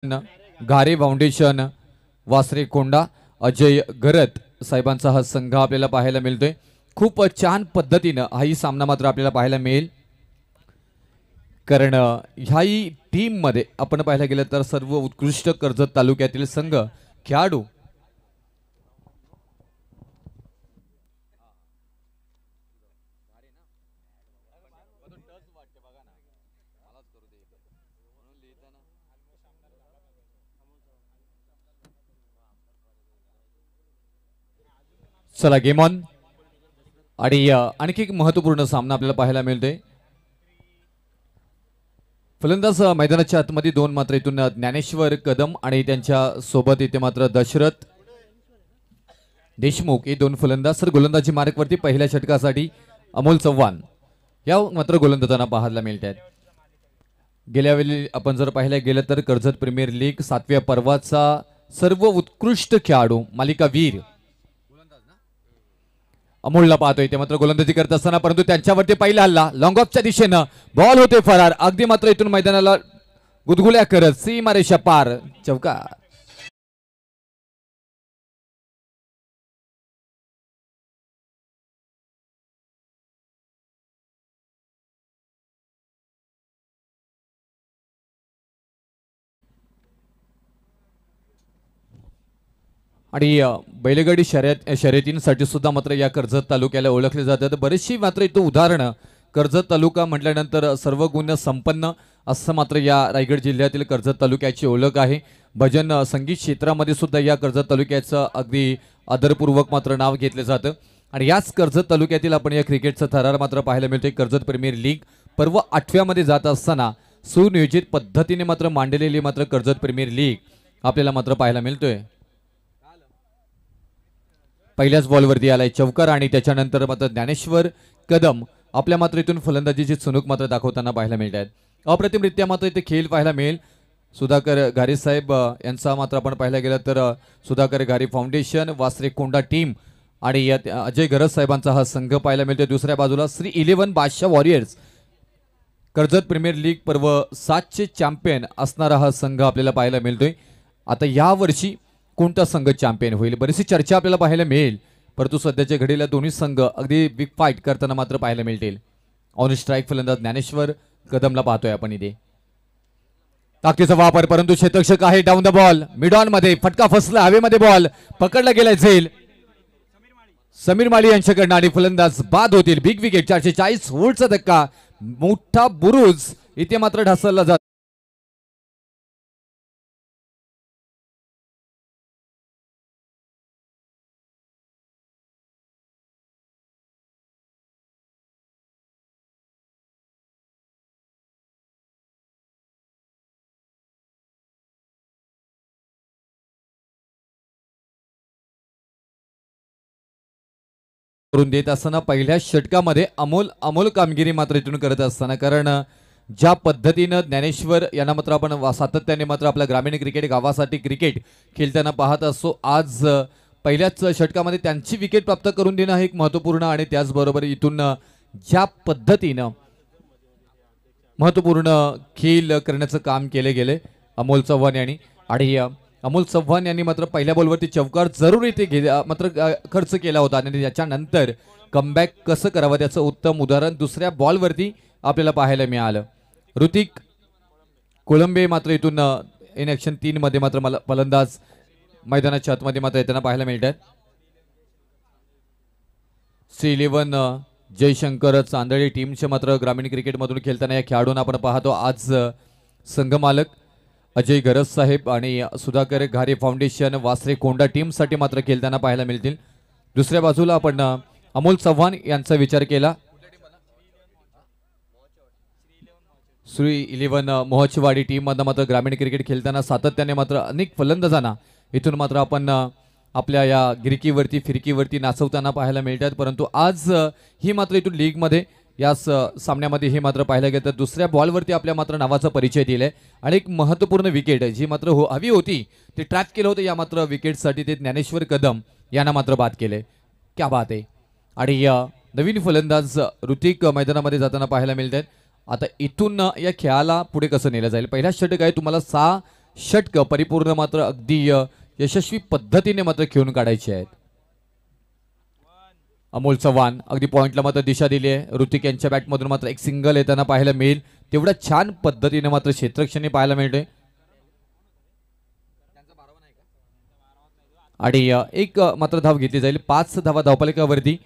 घारे foundation वासरे कोंडा अजय गरत साहेबांचा हा संघ आपल्याला पाहायला मिळतोय। खूप छान पद्धतीने हाही सामना मात्र आपल्याला पाहायला मिळेल, कारण ह्याही टीम मध्ये आपण पाहायला गेलं तर सर्व उत्कृष्ट कर्जत तालुक्यातील संघ खेळाडू चला गेम ऑन। आणि आणखी एक महत्त्वपूर्ण सामना आपल्याला पाहायला मिळतोय। फलंदाज मैदानाच्या आतमध्ये दोन मात्र इथून ज्ञानेश्वर कदम आणि त्यांच्या सोबत इथे मात्र दशरथ देशमुख हे दोन फलंदाज। तर गोलंदाजी मार्कवरती पहिल्या षटकासाठी अमोल चव्हाण या मात्र गोलंदाजांना पाहायला मिळतात। गेल्या वेळी आपण जर पाहायला गेलं तर कर्जत प्रीमियर लीग 7व्या पर्वाचा सर्व उत्कृष्ट खेळाडू मालिका वीर अमोलला पाहतोय ते मात्र गोलंदाजी करत असताना, परंतु त्यांच्यावरती पहिला हल्ला लॉंग ऑफच्या दिशेनं बॉल होते फरार, अगदी मात्र इथून मैदानाला गुदगुल्या करत सीमारेषा पार चौकार। आणि बैलगाडी शर्यतींसाठी सुद्धा मात्र या कर्जत तालुक्याला ओळखले जातात। बरेचशी मात्र इथं उदाहरणं कर्जत तालुका म्हटल्यानंतर सर्व गुण संपन्न असं मात्र या रायगड जिल्ह्यातील कर्जत तालुक्याची ओळख आहे। भजन संगीत क्षेत्रामध्ये सुद्धा या कर्जत तालुक्याचं अगदी आदरपूर्वक मात्र नाव घेतलं जातं। आणि याच कर्जत तालुक्यातील आपण या क्रिकेटचा थरार मात्र पाहायला मिळतोय। कर्जत प्रीमियर लीग पर्व 8व्यामध्ये जात असताना सुनियोजित पद्धतीने मात्र मांडलेली मात्र कर्जत प्रीमियर लीग आपल्याला मात्र पाहायला मिळतोय। पहिल्याच बॉलवरती आलाय चौकार आणि त्याच्यानंतर मात्र ज्ञानेश्वर कदम आपल्या मात्र इथून फलंदाजीची चुणूक मात्र दाखवताना पाहायला मिळतात। अप्रतिमरित्या मात्र इथे खेळ पाहायला मिळेल। सुधाकर घारे साहेब यांचा मात्र आपण पाहायला गेलं तर सुधाकर घारे फाउंडेशन वासरे कोंडा टीम आणि अजय गरज साहेबांचा हा संघ पाहायला मिळतोय। दुसऱ्या बाजूला श्री 11 बादशाह वॉरियर्स कर्जत प्रीमियर लीग पर्व 7चे चॅम्पियन असणारा हा संघ आपल्याला पाहायला मिळतोय। आता या वर्षी कोणता संघ चॅम्पियन होईल बरीचशी चर्चा आपल्याला पाहायला मिळेल, परंतु सध्याच्या घडीला दोन्ही संघ अगदी बिग फाईट करताना मात्र पाहायला मिळतील। ऑन स्ट्राईक फलंदाज ज्ञानेश्वर कदमला पाहतोय आपण इथे, ताकदीचा वापर परंतु क्षेत्ररक्षक आहे down the ball mid on मध्ये फटका फसला, हवेमध्ये बॉल पकडला गेला झेल समीर माळी यांच्याकडनं आणि फलंदाज बाद होतील। बिग विकेट 440 वोल्टचा धक्का, मोठा बुरुज इथे मात्र ढासळला जातो। करून देत असताना पहिल्या षटकामध्ये अमोल कामगिरी मात्र इथून करत असताना, कारण ज्या पद्धतीनं ज्ञानेश्वर यांना मात्र आपण सातत्याने मात्र आपल्या ग्रामीण क्रिकेट गावासाठी क्रिकेट खेळताना पाहत असतो, आज पहिल्याच षटकामध्ये त्यांची विकेट प्राप्त करून देणं हे एक महत्त्वपूर्ण आणि त्याचबरोबर इथून ज्या पद्धतीनं महत्त्वपूर्ण खेळ करण्याचं काम केले गेले अमोल चव्हाण यांनी। आणि अमोल चव्हाण यांनी मात्र पहिल्या बॉलवरती चौकार जरूर इथे मात्र खर्च केला होता आणि त्याच्यानंतर कमबॅक कसं करावं त्याचं उत्तम उदाहरण दुसऱ्या बॉलवरती आपल्याला पाहायला मिळालं। ऋतिक कोळंबे मात्र इथून इन ॲक्शन 3 मध्ये मात्र मला फलंदाज मैदानाच्या आतमध्ये मात्र येताना पाहायला मिळतात। श्री 11 जयशंकर चांदळे टीमचे मात्र ग्रामीण क्रिकेटमधून खेळताना या खेळाडूंना आपण पाहतो। आज संघमालक अजय गरज साहेब आणि सुधाकर घारे फाउंडेशन वासरे कोंडा टीम साठी मात्र खेळताना पाहायला मिळतील। दुसऱ्या बाजूला आपण अमोल चव्हाण यांचा विचार केला, श्री 11 मोहचवाडी टीम मध्ये मात्र ग्रामीण क्रिकेट खेळताना सातत्याने मात्र अनेक फलंदाजांना इथून मात्र आपण आपल्या या गिरकीवरती फिरकीवरती नाचवताना पाहायला मिळतात, परंतु आज ही मात्र इथून लीग मध्ये या सामन्यामध्ये हे मात्र पाहायला गेलं तर दुसऱ्या बॉलवरती आपल्या मात्र नावाचा परिचय दिलाय आणि एक महत्त्वपूर्ण विकेट जी मात्र हवी होती ती ट्रॅप केलं होतं या मात्र विकेटसाठी ते ज्ञानेश्वर कदम यांना मात्र बाद केले। क्या बात आहे। आणि नवीन फलंदाज ऋतिक मैदानामध्ये जाताना पाहायला मिळतात। आता इथून या खेळाला पुढे कसं नेलं जाईल, पहिला षटक आहे तुम्हाला 6 षटक परिपूर्ण मात्र अगदी यशस्वी पद्धतीने मात्र खेळून काढायचे आहेत. अमोल चव्हाण अगदी पॉइंटला मात्र दिशा दिली आहे. ऋतिक यांच्या बॅटमधून मात्र एक सिंगल येताना पाहायला मिळेल. तेवढ्या छान पद्धतीने मात्र क्षेत्ररक्षणे पाहायला मिळते आणि एक मात्र धाव घेतली जाईल. 5 धावा धावफलकावरती.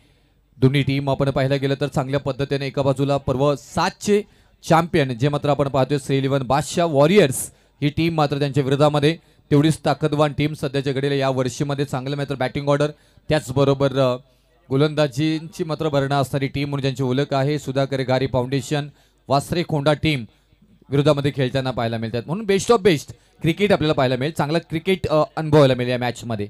दोन्ही टीम आपण पाहायला गेलं तर चांगल्या पद्धतीने एका बाजूला पर्व 7चे चॅम्पियन जे मात्र आपण पाहतोय श्री 11 बादशाह वॉरियर्स ही टीम मात्र त्यांच्या विरोधामध्ये तेवढीच ताकदवान टीम सध्याच्या घडीला या वर्षीमध्ये चांगलं मात्र बॅटिंग ऑर्डर त्याचबरोबर गोलंदाजींची मात्र भरणा असणारी टीम म्हणून ज्यांची ओळख आहे सुधाकर घारी फाउंडेशन वासरे खोंडा टीम विरोधामध्ये खेळताना पाहायला मिळतात. म्हणून बेस्ट ऑफ बेस्ट क्रिकेट आपल्याला पाहायला मिळेल. चांगला क्रिकेट अनुभवायला मिळेल या मॅच मध्ये.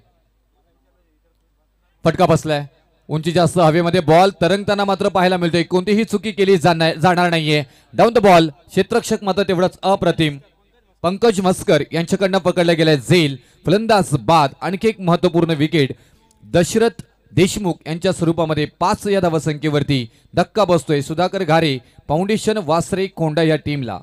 फटका बसलाय उंची जास्त हवेमध्ये बॉल तरंगताना मात्र पाहायला मिळतोय. कोणतीही चुकी केली जाणार नाहीये. डाऊन द बॉल क्षेत्ररक्षक मात्र तेवढाच अप्रतिम पंकज मस्कर यांच्याकडनं पकडला गेलाय झेल. फलंदाज बाद. आणखी एक महत्वपूर्ण विकेट दशरथ देशमुख यांच्या स्वरूपामध्ये 5 या धावसंख्येवरती धक्का बसतोय सुधाकर घारे फाउंडेशन वासरे खोंडा या टीमला.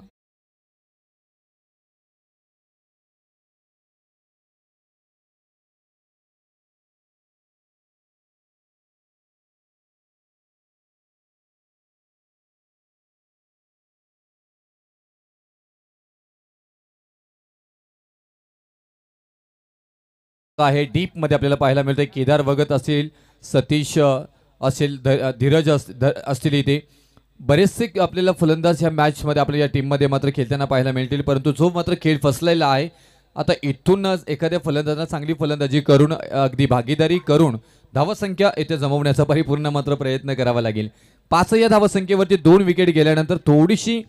आहे डीप मध्ये आपल्याला पाहायला मिळतंय. केदार भगत असेल सतीश असेल धीरज असतील इथे बरेचसे आपल्याला फलंदाज ह्या मॅच मध्ये आपल्या या टीम मध्ये मात्र खेळताना पाहायला मिळतील. परंतु जो मात्र खेळ फसलेला आहे आता इथूनच एखाद्या फलंदाजांना चांगली फलंदाजी करून अगदी भागीदारी करून धावसंख्या इथे जमवण्याचा परिपूर्ण मात्र प्रयत्न करावा लागेल. 5 या धावसंख्येवरती 2 विकेट गेल्यानंतर थोडीशी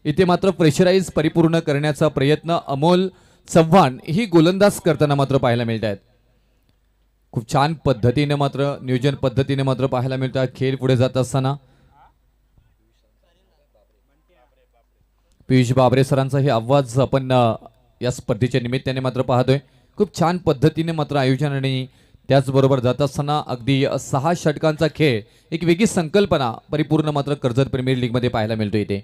इथे मात्र प्रेशराईज परिपूर्ण करण्याचा प्रयत्न अमोल चव्हाण ही गोलंदाज करताना मात्र पाहायला मिळत आहेत. खूप छान पद्धतीने मात्र नियोजन पद्धतीने मात्र पाहायला मिळतात खेळ पुढे जात असताना. पियुष बाबरे सरांचा हे आवाज आपण या स्पर्धेच्या निमित्ताने मात्र पाहतोय. खूप छान पद्धतीने मात्र आयोजन आणि त्याचबरोबर जात असताना अगदी 6 षटकांचा खेळ एक वेगळी संकल्पना परिपूर्ण मात्र कर्जत प्रीमियर लीग मध्ये पाहायला मिळतो इथे.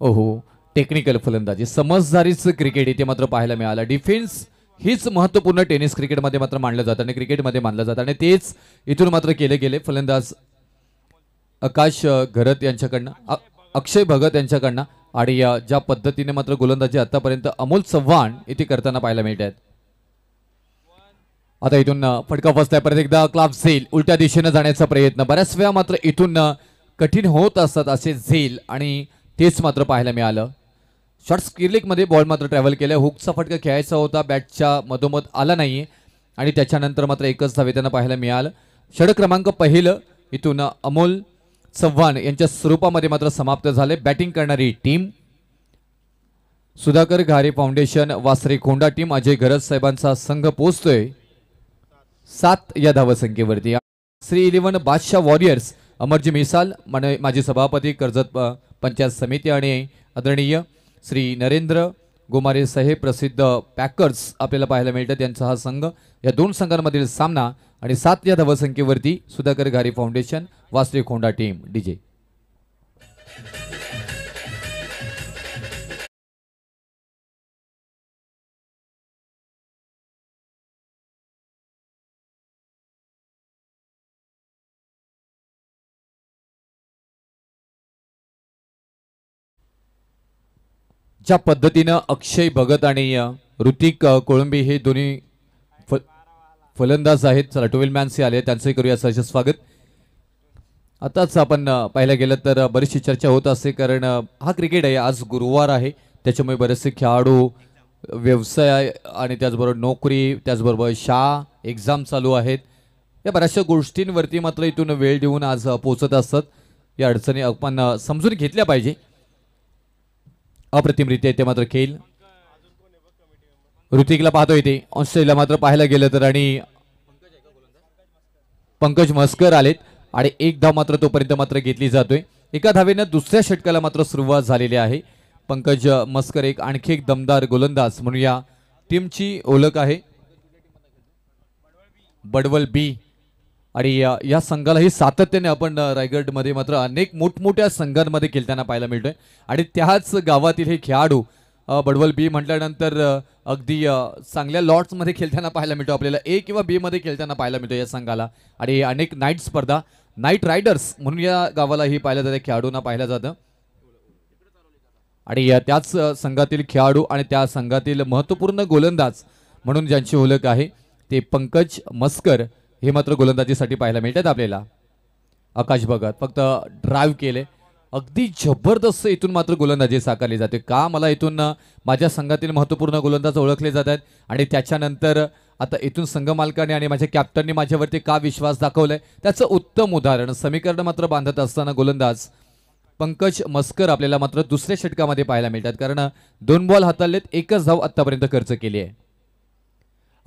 ओहो टेक्निकल फलंदाजी समजदारीच क्रिकेट इथे मात्र पाहायला मिळालं. डिफेन्स हीच महत्वपूर्ण टेनिस क्रिकेटमध्ये मात्र मानलं जातं आणि क्रिकेटमध्ये मानलं जातं आणि तेच इथून मात्र केले गेले. फलंदाज आकाश घरत यांच्याकडनं अक्षय भगत यांच्याकडनं आणि ज्या पद्धतीने मात्र गोलंदाजी आतापर्यंत अमोल चव्हाण इथे करताना पाहायला मिळत आहेत. आता इथून फटका बसलाय परत एकदा क्लाब झेल उलट्या दिशेने जाण्याचा प्रयत्न बऱ्याच वेळा मात्र इथून कठीण होत असतात असे झेल आणि तेच मात्र पाहायला मिळालं. शॉर्ट स्किलिक मध्ये बॉल मात्र ट्रॅव्हल केलाय. हुकचा फटका खेळायचा होता बॅटच्या मधोमध आला नाही आणि त्याच्यानंतर मात्र एकच धावे त्यांना पाहायला मिळालं. षटक क्रमांक पहिलं इथून अमोल चव्हाण यांच्या स्वरूपामध्ये मात्र समाप्त झाले. बॅटिंग करणारी टीम सुधाकर घारे फाउंडेशन वासरे खोंडा टीम अजय घरत साहेबांचा संघ पोहोचतोय 7 या धावसंख्येवरती. श्री 11 बादशाह वॉरियर्स अमरजी मिसाल माजी सभापती कर्जत पंचायत समिती आणि आदरणीय श्री नरेंद्र गोमारे साहेब प्रसिद्ध पॅकर्स आपल्याला पाहायला मिळतात. त्यांचा हा संघ या 2 संघांमधील सामना आणि 7 या धावसंख्येवरती सुधाकर घारी फाउंडेशन वासरे खोंडा टीम. डीजे ज्या पद्धतीनं अक्षय भगत आणि ऋतिक कोळंबी हे दोन्ही फलंदाज आहेत. चला टुवेल मॅन्स आले त्यांचंही करूया सहर्ष स्वागत. आताच आपण पाहायला गेलं तर बरीचशी चर्चा होत असते कारण हा क्रिकेट आहे. आज गुरुवार आहे त्याच्यामुळे बरेचसे खेळाडू व्यवसाय आणि त्याचबरोबर नोकरी त्याचबरोबर शाळा एक्झाम चालू आहेत या बऱ्याचशा गोष्टींवरती मात्र इथून वेळ देऊन आज पोहोचत असतात. या अडचणी आपण समजून घेतल्या पाहिजे. अप्रतिमरित्या इथे मात्र खेळ ऋतिकला पाहतो इथे ऑस्ट्रेलिया मात्र पाहायला गेलं तर आणि पंकज मस्कर आलेत आणि एक धाव मात्र तोपर्यंत मात्र घेतली जातोय. एका धावेनं दुसऱ्या षटकाला मात्र सुरुवात झालेली आहे. पंकज मस्कर एक आणखी एक दमदार गोलंदाज म्हणून या टीमची ओळख आहे. बडवल बी आणि या संघालाही सातत्याने आपण रायगडमध्ये मात्र अनेक मोठमोठ्या संघांमध्ये खेळताना पाहायला मिळतोय आणि त्याच गावातील हे खेळाडू बडवल बी म्हटल्यानंतर अगदी चांगल्या लॉट्समध्ये खेळताना पाहायला मिळतो आपल्याला, ए किंवा बी मध्ये खेळताना पाहायला मिळतो या संघाला. आणि अनेक नाईट स्पर्धा, नाईट रायडर्स म्हणून या गावाला ही पाहिलं जातं, खेळाडूंना पाहिलं जातं. आणि त्याच संघातील खेळाडू आणि त्या संघातील महत्त्वपूर्ण गोलंदाज म्हणून ज्यांची ओळख आहे ते पंकज मस्कर हे मात्र गोलंदाजीसाठी पाहायला मिळतात आपल्याला. आकाश भगत फक्त ड्राईव्ह केले, अगदी जबरदस्त इथून मात्र गोलंदाजी साकारली जाते. का मला इथून माझ्या संघातील महत्त्वपूर्ण गोलंदाज ओळखले जात आहेत आणि त्याच्यानंतर आता इथून संघ मालकाने आणि माझ्या कॅप्टनने माझ्यावरती का विश्वास दाखवलाय त्याचं उत्तम उदाहरण समीकरण मात्र बांधत असताना गोलंदाज पंकज मस्कर आपल्याला मात्र दुसऱ्या षटकामध्ये पाहायला मिळतात, कारण 2 बॉल हाताळलेत, 1च धाव आतापर्यंत खर्च केली आहे.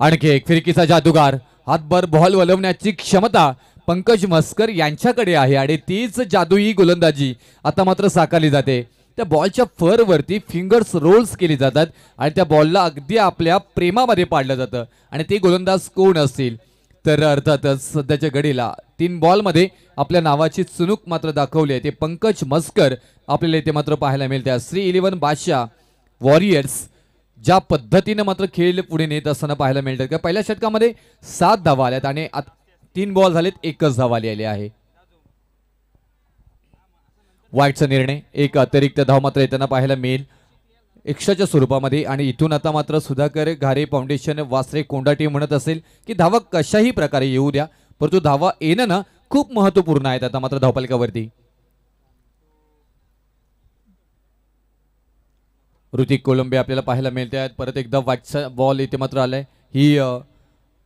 आणखी एक फिरकीचा जादूगार, हातभर बॉल वळवण्याची क्षमता पंकज मस्कर यांच्याकडे आहे आणि तीच जादुई गोलंदाजी आता मात्र साकारली जाते. त्या बॉलच्या फर वरती फिंगर्स रोल्स केली जातात आणि त्या बॉलला अगदी आपल्या प्रेमामध्ये पाडलं जातं. आणि ते गोलंदाज कोण असतील तर अर्थातच सध्याच्या घडीला 3 बॉलमध्ये आपल्या नावाची चुणूक मात्र दाखवली आहे ते पंकज मस्कर आपल्याला इथे मात्र पाहायला मिळते. श्री 11 बादशाह वॉरियर्स ज्या पद्धतीने मात्र खेळ पुढे नेत असताना पाहायला मिळतात का पहिल्या षटकामध्ये 7 धावा आल्यात आणि 3 बॉल झालेत, 1च धाव आली आहे. वाईटचा निर्णय, एक अतिरिक्त धाव मात्र येताना पाहायला मिळेल एक्स्ट्राच्या स्वरूपामध्ये. आणि इथून आता मात्र सुधाकर घारे फाउंडेशन वासरे कोंडा टीम म्हणत असेल की धावा कशाही प्रकारे येऊ द्या, परंतु धावा येणं ना खूप महत्वपूर्ण आहेत आता मात्र धावफलकावरती. ऋतिक कोलंबे आपल्याला पाहायला मिळते आहेत. परत एकदा वाटचा बॉल इथे मात्र आलाय. ही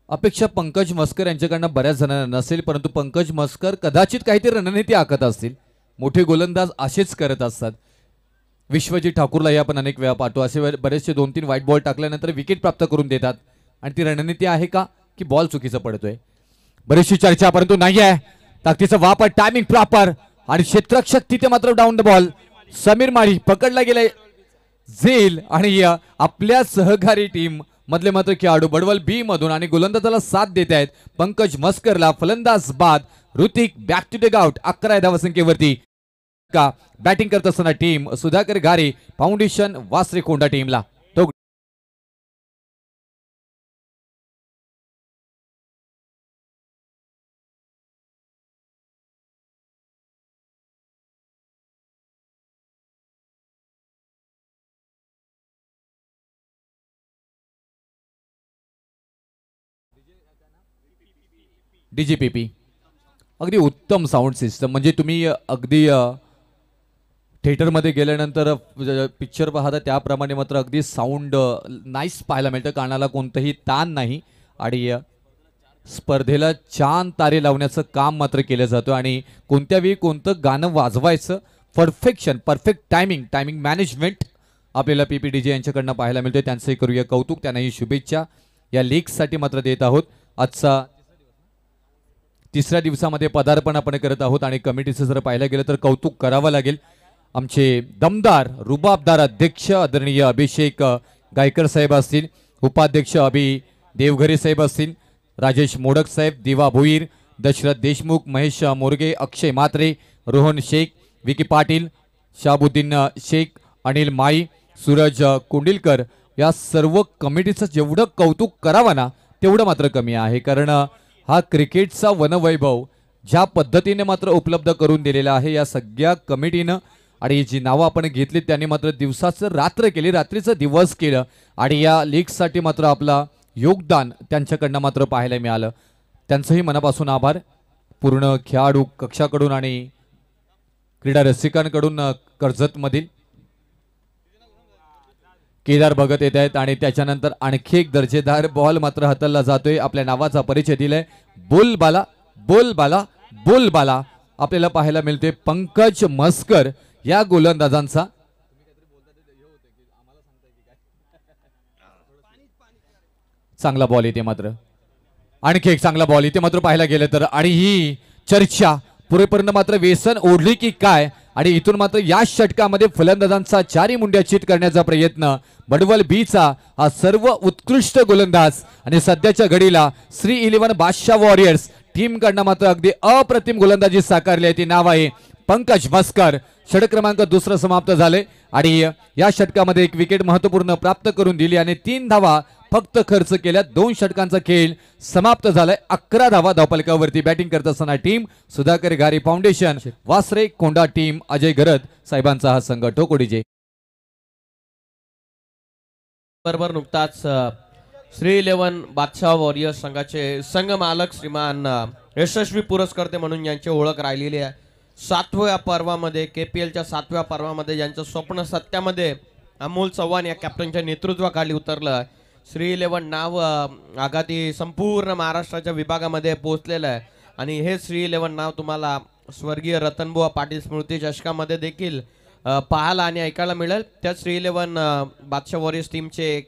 अपेक्षा पंकज मस्कर यांच्याकडनं बऱ्याच जणांना नसेल, परंतु पंकज मस्कर कदाचित काहीतरी रणनीती आखत असतील. मोठे गोलंदाज असेच करत असतात. विश्वजीत ठाकूरलाही आपण अनेक वेळा पाहतो, असे बरेचसे 2-3 व्हाईट बॉल टाकल्यानंतर विकेट प्राप्त करून देतात. आणि ती रणनीती आहे का की बॉल चुकीचा पडतोय. बरीचशी चर्चा परंतु नाही आहे. ताकदीचा वापर, टायमिंग प्रॉपर आणि क्षेत्ररक्षक तिथे मात्र डाऊन द बॉल. समीर माळी पकडला गेलाय झेल आणि आपल्या सहकारी टीम मधले मात्र खेळाडू बडवल बी मधून आणि गोलंदाजाला साथ देत आहेत पंकज मस्करला. फलंदाज बाद Hrithik back to the out 11 धावसंख्येवरती का बॅटिंग करत असताना टीम सुधाकर घारे फाउंडेशन वासरे कोंडा टीमला. डीजीपीपी अगदी उत्तम साऊंड सिस्टम, म्हणजे तुम्ही अगदी थिएटरमध्ये गेल्यानंतर पिक्चर पाहता त्याप्रमाणे मात्र अगदी साऊंड नाईस पाहायला मिळतं. कानाला कोणतंही ताण नाही आणि स्पर्धेला छान तारे लावण्याचं काम मात्र केलं जातं. आणि कोणत्या वेळी कोणतं गाणं वाजवायचं परफेक्शन, परफेक्ट टायमिंग मॅनेजमेंट आपल्याला पीपीडीजे यांच्याकडनं पाहायला मिळतं. त्यांचंही करूया कौतुक, त्यांनाही शुभेच्छा. या लीगसाठी मात्र देत आहोत. आजचा 3ऱ्या दिवसामध्ये पदार्पण आपण करत आहोत आणि कमिटीचं जर पाहायला गेलं तर कौतुक करावं लागेल. आमचे दमदार रुबाबदार अध्यक्ष आदरणीय अभिषेक गायकर साहेब असतील, उपाध्यक्ष अभि देवघरे साहेब असतील, राजेश मोडक साहेब, दिवा भोईर, दशरथ देशमुख, महेश मोरगे, अक्षय म्हात्रे, रोहन शेख, विकी पाटील, शाबुद्दीन शेख, अनिल माई, सूरज कुंडिलकर या सर्व कमिटीचं जेवढं कौतुक करावं ना तेवढं मात्र कमी आहे. कारण हा क्रिकेटचा वनवैभव ज्या पद्धतीने मात्र उपलब्ध करून दिलेला आहे या सगळ्या कमिटीनं. आणि जी नावं आपण घेतली त्यांनी मात्र दिवसाचं रात्र केली, रात्रीचं दिवस केलं आणि या लीगसाठी मात्र आपला योगदान त्यांच्याकडनं मात्र पाहायला मिळालं. त्यांचंही मनापासून आभार. पूर्ण खेळाडू कक्षाकडून आणि क्रीडा रसिकांकडून कर्जतमधील केदार भगत येत आहेत आणि त्याच्यानंतर आणखी एक दर्जेदार बॉल मात्र हाताळला जातोय. आपल्या नावाचा परिचय दिलाय बोलबाला बोलबाला बोलबाला आपल्याला पाहायला मिळतोय पंकज मस्कर या गोलंदाजांचा. चांगला बॉल येते मात्र, आणखी एक चांगला बॉल इथे मात्र पाहायला गेलं तर. आणि ही चर्चा पुरेपर्यंत मात्र व्यसन ओढली की काय आणि इथून मात्र या षटकामध्ये फलंदाजांचा चारी मुंड्या चित करण्याचा प्रयत्न बडवल बीचा हा सर्व उत्कृष्ट गोलंदाज आणि सध्याच्या घडीला श्री 11 बादशाह वॉरियर्स टीम कडनं मात्र अगदी अप्रतिम गोलंदाजी साकारली आहे. ती नाव आहे पंकज मस्कर. षटक क्रमांक 2 समाप्त झाले आणि या षटकामध्ये एक विकेट महत्वपूर्ण प्राप्त करून दिली आणि 3 धावा फक्त खर्च केल्या. 2 षटकांचा खेळ समाप्त झालाय. 11 धावा धावफलकावरती बॅटिंग करत असताना टीम सुधाकर घारी फाउंडेशन वासरे कोंडा टीम अजय गरत साहेबांचा हा संघ टोकोडीजे. बरोबर नुकताच श्री 11 बादशाह वॉरियर्स संघाचे संघ मालक श्रीमान यशस्वी पुरस्कर्ते म्हणून यांची ओळख राहिलेली आहे. 7व्या पर्वामध्ये KPLच्या 7व्या पर्वामध्ये ज्यांचं स्वप्न सत्यामध्ये अमोल चव्हाण या कॅप्टनच्या नेतृत्वाखाली उतरलं. श्री 11 नाव आघाती संपूर्ण महाराष्ट्राच्या विभागामध्ये पोहोचलेलं आहे आणि हे श्री 11 नाव तुम्हाला स्वर्गीय रतनबुवा पाटील स्मृती चषकामध्ये देखील पाहायला आणि ऐकायला मिळेल. त्या श्री 11 बादशाह वॉरियर्स टीमचे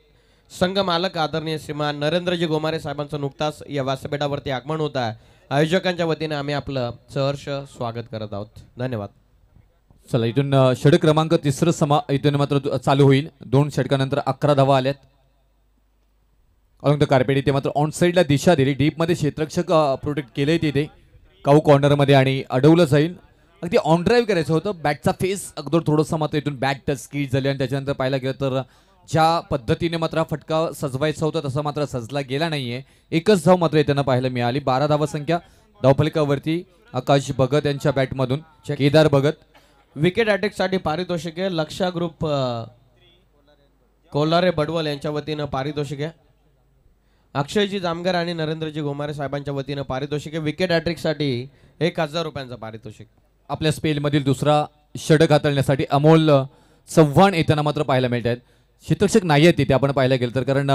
संघ मालक आदरणीय श्रीमान नरेंद्रजी गोमारे साहेबांचं नुकताच या व्यासपीठावरती आगमन होत आहे. आयोजकांच्या वतीने आम्ही आपलं सहर्ष स्वागत करत आहोत. धन्यवाद. चला इथून षटक क्रमांक 3 इथून मात्र चालू होईल. 2 षटकानंतर 11 धावा आल्यात. अलॉंग द कार्पेट इथे मात्र ऑन साईडला दिशा दिली. डीपमध्ये क्षेत्ररक्षक प्रोटेक्ट केलंय तिथे काऊ कॉर्नरमध्ये आणि अडवलं जाईल. अगदी ऑन ड्राईव्ह करायचं होतं. बॅटचा फेस अगोदर थोडंसं मात्र इथून बॅट टच स्कीज झाली आणि त्याच्यानंतर पाहायला गेलं तर ज्या पद्धतीने मात्र हा फटका सजवायचा होता तसा मात्र सजला गेला नाहीये. एकच धाव मात्र त्यांना पाहायला मिळाली. 12 धावा संख्या धावफलकावरती आकाश भगत यांच्या बॅटमधून केदार भगत. विकेट अटॅकसाठी पारितोषिक आहे. लक्षा ग्रुप कोल्हारे बडवल यांच्या वतीनं पारितोषिक आहे. अक्षयजी जामगर आणि नरेंद्रजी गोमारे साहेबांच्या वतीनं पारितोषिक आहे. विकेट हॅट्रिकसाठी 1000 रुपयांचं पारितोषिक. आपल्या स्पेलमधील दुसरा षटक हाताळण्यासाठी अमोल चव्हाण येताना मात्र पाहायला मिळत आहेत. क्षेत्ररक्षक नाही आहेत तिथे आपण पाहायला गेलं तर, कारण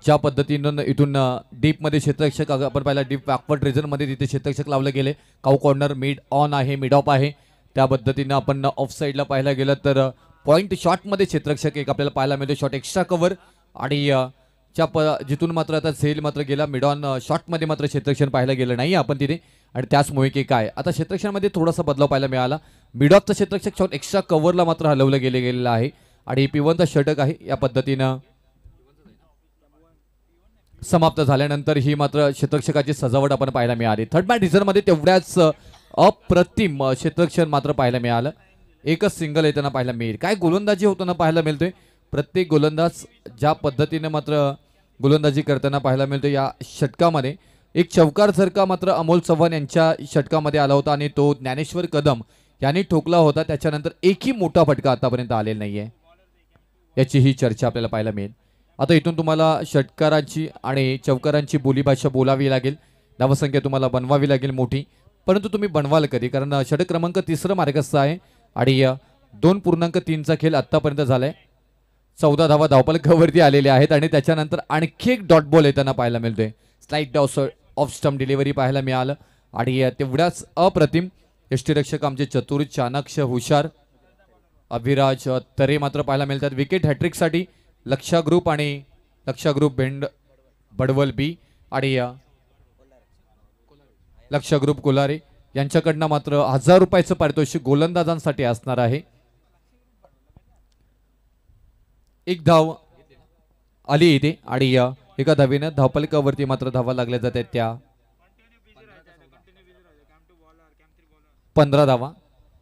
ज्या पद्धतीनं इथून डीपमध्ये क्षेत्ररक्षक आपण पाहिला डीप बॅकवर्ड रिजनमध्ये तिथे क्षेत्ररक्षक लावले गेले. काऊ कॉर्नर मिड ऑन आहे, मिड ऑफ आहे. त्या पद्धतीनं आपण ऑफ साईडला पाहायला गेलं तर पॉईंट शॉटमध्ये क्षेत्ररक्षक एक आपल्याला पाहायला मिळतो. शॉट एक्स्ट्रा कव्हर आणि जिथून मात्र आता सेल मात्र गेला मिड ऑन शॉटमध्ये मात्र क्षेत्ररक्षण पाहायला गेलं नाही आपण तिथे. आणि त्याचमुळे की काय आता क्षेत्ररक्षणामध्ये थोडासा बदलाव पाहायला मिळाला. मिड ऑफचं क्षेत्ररक्षक शॉट एक्स्ट्रा कव्हरला मात्र हलवलं गेलेलं आहे आणि P1चा षटक आहे. या पद्धतीनं समाप्त झाल्यानंतर ही मात्र क्षेत्ररक्षकाची सजावट आपण पाहायला मिळाली. थर्ड मॅच रिझनमध्ये तेवढ्याच अप्रतिम क्षेत्ररक्षण मात्र पाहायला मिळालं. एकच सिंगल येताना पाहायला मिळेल. काय गोलंदाजी होताना पाहायला मिळतोय. प्रत्येक गोलंदाज ज्या पद्धतीने मात्र गोलंदाजी करताना पाहायला मिळतो. या षटकामध्ये एक चौकार झरका मात्र अमोल चव्हाण यांच्या षटकामध्ये आला होता आणि तो ज्ञानेश्वर कदम यांनी ठोकला होता. त्याच्यानंतर एकही मोठा फटका आतापर्यंत आलेला नाहीये. याची ही चर्चा आपल्याला पाहायला मिळेल. आता इथून तुम्हाला षटकारांची आणि चौकारांची बोलीभाषा बोलावी लागेल. धावसंख्या तुम्हाला बनवावी लागेल मोठी. परंतु तुम्ही बनवाल कधी, कारण षटक क्रमांक 3 मार्गस्थ आहे आणि 2.3चा खेळ आतापर्यंत झालाय. 14 धावा धावफलकावरती आलेल्या आहेत आणि त्याच्यानंतर आणखी एक डॉट बॉल येताना पाहायला मिळतोय. स्लाइड ऑफ स्टंप डिलिव्हरी पाहायला मिळालं आणि तेवढ्याच अप्रतिम यष्टीरक्षक आमचे चतुर चाणक्ष हुशार अभिराज तरे मात्र पाहायला मिळतात. विकेट हॅट्रिकसाठी लक्षा ग्रुप आणि लक्षा ग्रुप भेंड बडवल बी आणि लक्षा ग्रुप कोलारे यांच्याकडनं मात्र 1000 रुपयाचं पारितोषिक गोलंदाजांसाठी असणार आहे. एक धाव आली इथे आणि एका धावेनं धावफलकावरती मात्र धावा लागल्या जात आहेत. त्या 15 धावा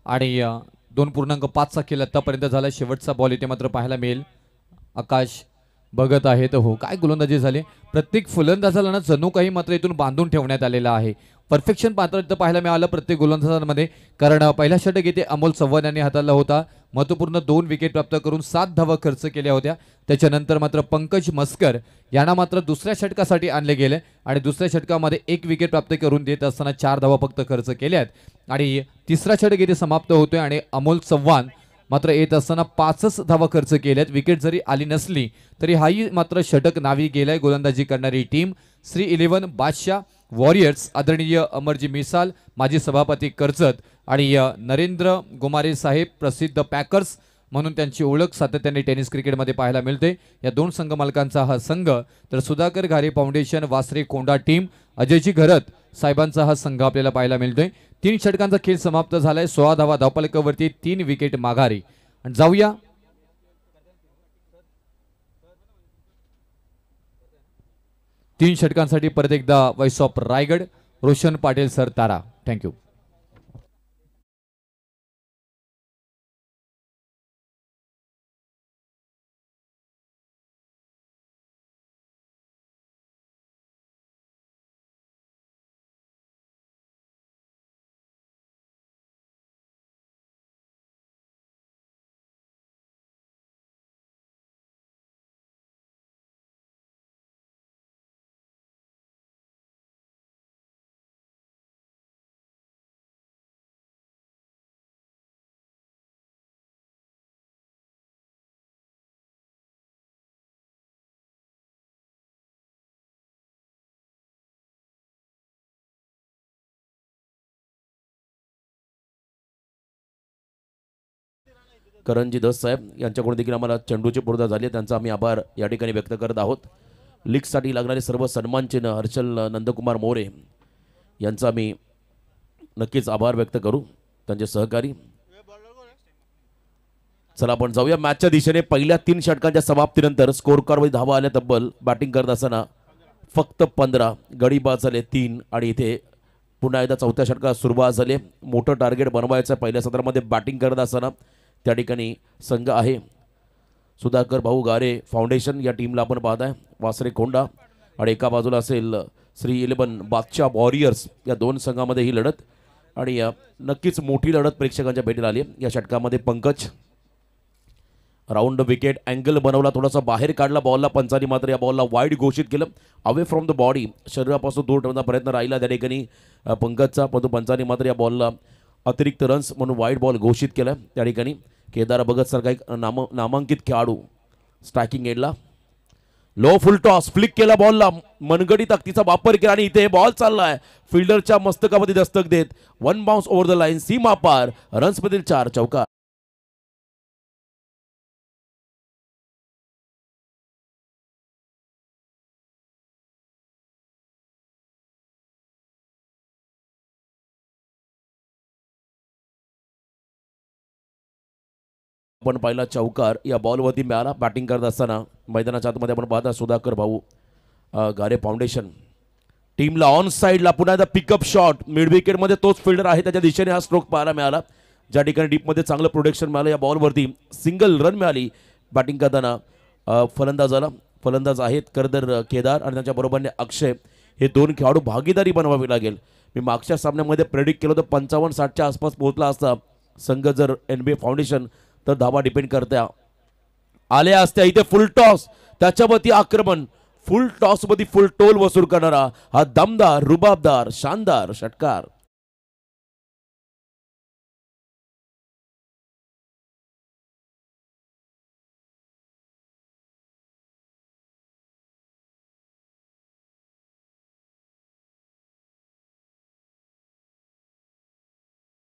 आणि 2.5चा खेळ आतापर्यंत झाला. शेवटचा बॉल इथे मात्र पाहायला मिळेल. आकाश बघत आहे तर हो काय गोलंदाजी झाली. प्रत्येक फलंदाजाला ना जणू काही मात्र इथून बांधून ठेवण्यात आलेला आहे. परफेक्शन पात्र इथं पाहायला मिळालं प्रत्येक गोलंदाजांमध्ये, कारण पहिला षटक इथे अमोल चव्हाण यांनी हाताळला होता. महत्वपूर्ण 2 विकेट प्राप्त करून 7 धावा खर्च केल्या होत्या. त्याच्यानंतर मात्र पंकज मस्कर यांना मात्र दुसऱ्या षटकासाठी आणले गेले आणि दुसऱ्या षटकामध्ये 1 विकेट प्राप्त करून देत असताना 4 धावा फक्त खर्च केल्यात आणि तिसरा षटक इथे समाप्त होतोय आणि अमोल चव्हाण मात्र येत असताना 5च धावा खर्च केल्यात. विकेट जरी आली नसली तरी हाही मात्र षटक नावी गेलाय. गोलंदाजी करणारी टीम श्री 11 बादशाह वॉरियर्स आदरणीय अमरजी मिसाल माजी सभापती कर्जत आणि नरेंद्र गोमारे साहेब प्रसिद्ध पॅकर्स म्हणून त्यांची ओळख सातत्याने टेनिस क्रिकेटमध्ये पाहायला मिळते. या 2 संघ मालकांचा हा संघ तर सुधाकर घारे फाउंडेशन वासरे कोंडा टीम अजयजी घरत साहेबांचा हा संघ आपल्याला पाहायला मिळतोय. 3 षटकांचा खेळ समाप्त झालाय. 16 धावा धावफलकावरती 3 विकेट माघारी. आणि जाऊया 3 षटकांसाठी परत एकदा voice of Raigad Roshan Patil sir तारा. थँक्यू. करणजी दस साहेब यांच्याकडून देखील आम्हाला चेंडूची पूर्तता झाली आहे, त्यांचा आम्ही आभार या ठिकाणी व्यक्त करत आहोत. लीगसाठी लागणारे सर्व सन्मानचिन्ह हर्षल नंदकुमार मोरे यांचा आम्ही नक्कीच आभार व्यक्त करू, त्यांचे सहकारी. चला आपण जाऊया मॅचच्या दिशेने. पहिल्या 3 षटकांच्या समाप्तीनंतर स्कोर कार्डमध्ये धावा आल्या तब्बल. बॅटिंग करत असताना फक्त 15, गडी बाद झाले 3 आणि इथे पुन्हा एकदा चौथ्या षटकात सुरुवात झाली. मोठं टार्गेट बनवायचं पहिल्या सत्रामध्ये बॅटिंग करत असताना. त्या ठिकाणी संघ आहे सुधाकर भाऊ गारे फाउंडेशन या टीमला आपण पाहताय, वासरे कोंडा, आणि एका बाजूला असेल श्री 11 बादशाह वॉरियर्स. या 2 संघामध्ये ही लढत आणि नक्कीच मोठी लढत प्रेक्षकांच्या भेटीला आली. या षटकामध्ये पंकज राऊंड विकेट अँगल बनवला, थोडासा बाहेर काढला बॉलला पंचांनी, मात्र या बॉलला वाईड घोषित केलं. अवे फ्रॉम द बॉडी, शरीरापासून दूर ठेवण्याचा प्रयत्न राहिला त्या ठिकाणी पंकजचा, परंतु पंचांनी मात्र या बॉलला अतिरिक्त रन्स म्हणून वाईड बॉल घोषित केला. त्या ठिकाणी केदार भगतसारखा एक नामांकित खेळाडू स्ट्रायकिंग एंडला. लो फुल टॉस फ्लिक केला बॉलला, मनगडी ताकदीचा वापर केला आणि इथे बॉल चाललाय फिल्डरच्या मस्तकामध्ये दस्तक देत. 1 बाउन्स ओव्हर द लाईन, सीमा पार, रन्समधील 4 चौकार. आपण पाहिला चौकार या बॉलवरती मिळाला. बॅटिंग करत असताना मैदानाच्या आतमध्ये आपण पाहता सुधाकर भाऊ गारे फाउंडेशन टीमला ऑन साईडला पुन्हा एकदा पिकअप शॉट. मिड विकेटमध्ये तोच फिल्डर आहे, त्याच्या दिशेने हा स्ट्रोक पाहायला मिळाला, ज्या ठिकाणी डीपमध्ये चांगलं प्रोटेक्शन मिळालं. या बॉलवरती सिंगल रन मिळाली. बॅटिंग करताना फलंदाज आहेत करदर केदार आणि त्यांच्या बरोबरने अक्षय. हे 2 खेळाडू भागीदारी बनवावी लागेल. मी मागच्या सामन्यामध्ये प्रेडिक्ट केलं होतं 55-60च्या आसपास पोहोचला असता संघ जर NBA फाउंडेशन, तर धावा डिपेंड करत्या आल्या असत्या. इथे फुल टॉस, त्याच्यावरती आक्रमण, फुल टॉस मध्ये फुल टोल वसूल करणारा हा दमदार रुबाबदार शानदार षटकार.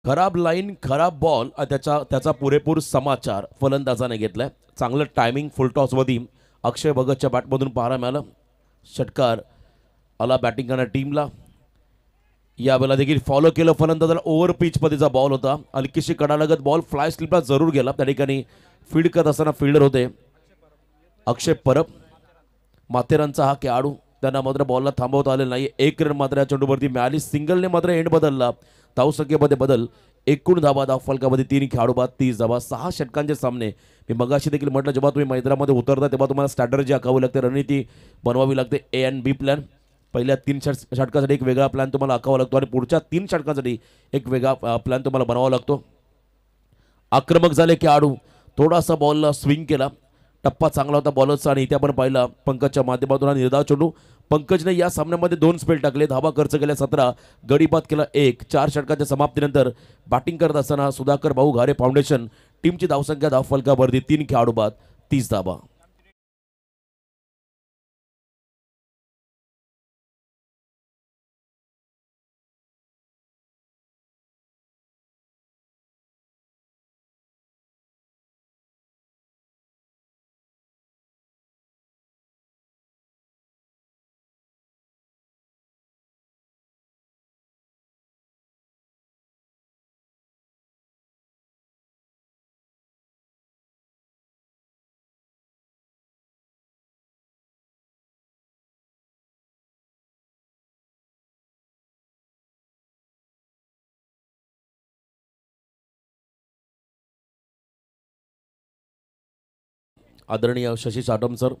खराब लाईन, खराब बॉल, त्याचा पुरेपूर समाचार फलंदाजाने घेतलाय. चांगलं टायमिंग फुल टॉसमध्ये अक्षय भगतच्या बॅटमधून पाहायला मिळालं. षटकार आला बॅटिंग करणाऱ्या टीमला. यावेळेला देखील फॉलो केलं फलंदाजाला. ओव्हर पिच पद्धतीचा बॉल होता, हलकीशी कडालगत बॉल फ्लाय स्लिपला जरूर गेला. त्या ठिकाणी फील्ड करत असताना फिल्डर होते अक्षय परब, माथेरानचा हा खेळाडू. त्यांना मात्र बॉलला थांबवता आलेलं नाही. 1 रन मात्र या चेंडूवरती मिळाली. सिंगलने मात्र एंड बदलला. धावसंख्येमध्ये बदल, एकूण धावा धावफलकामध्ये 3 खेळाडू बाद 30 धावा. 6 षटकांचे सामने. मी मगाशी देखील म्हटलं, जेव्हा तुम्ही मैदानामध्ये उतरता तेव्हा तुम्हाला स्ट्रॅटर्जी आखावी लागते, रणनीती बनवावी लागते. A and B plan. पहिल्या 3 षटकासाठी एक वेगळा प्लॅन तुम्हाला आखावा लागतो आणि पुढच्या 3 षटकांसाठी एक वेगळा प्लॅन तुम्हाला बनवावा लागतो. आक्रमक झाले खेळाडू, थोडासा बॉलला स्विंग केला, टप्पा चांगला होता बॉलरचा आणि इथे आपण पाहिला पंकजच्या माध्यमातून हा निर्धाव चेंडू. पंकजने या सामन्यामध्ये 2 स्पेल टाकले, धावा खर्च केल्या 17, गडी बाद केला 1. 4 षटकांच्या समाप्तीनंतर बॅटिंग करत असताना सुधाकर भाऊ घारे फाउंडेशन टीमची धावसंख्या धावफलकावरती 3 खेळाडू बाद 30 धावा. आदरणीय शशी साटम सर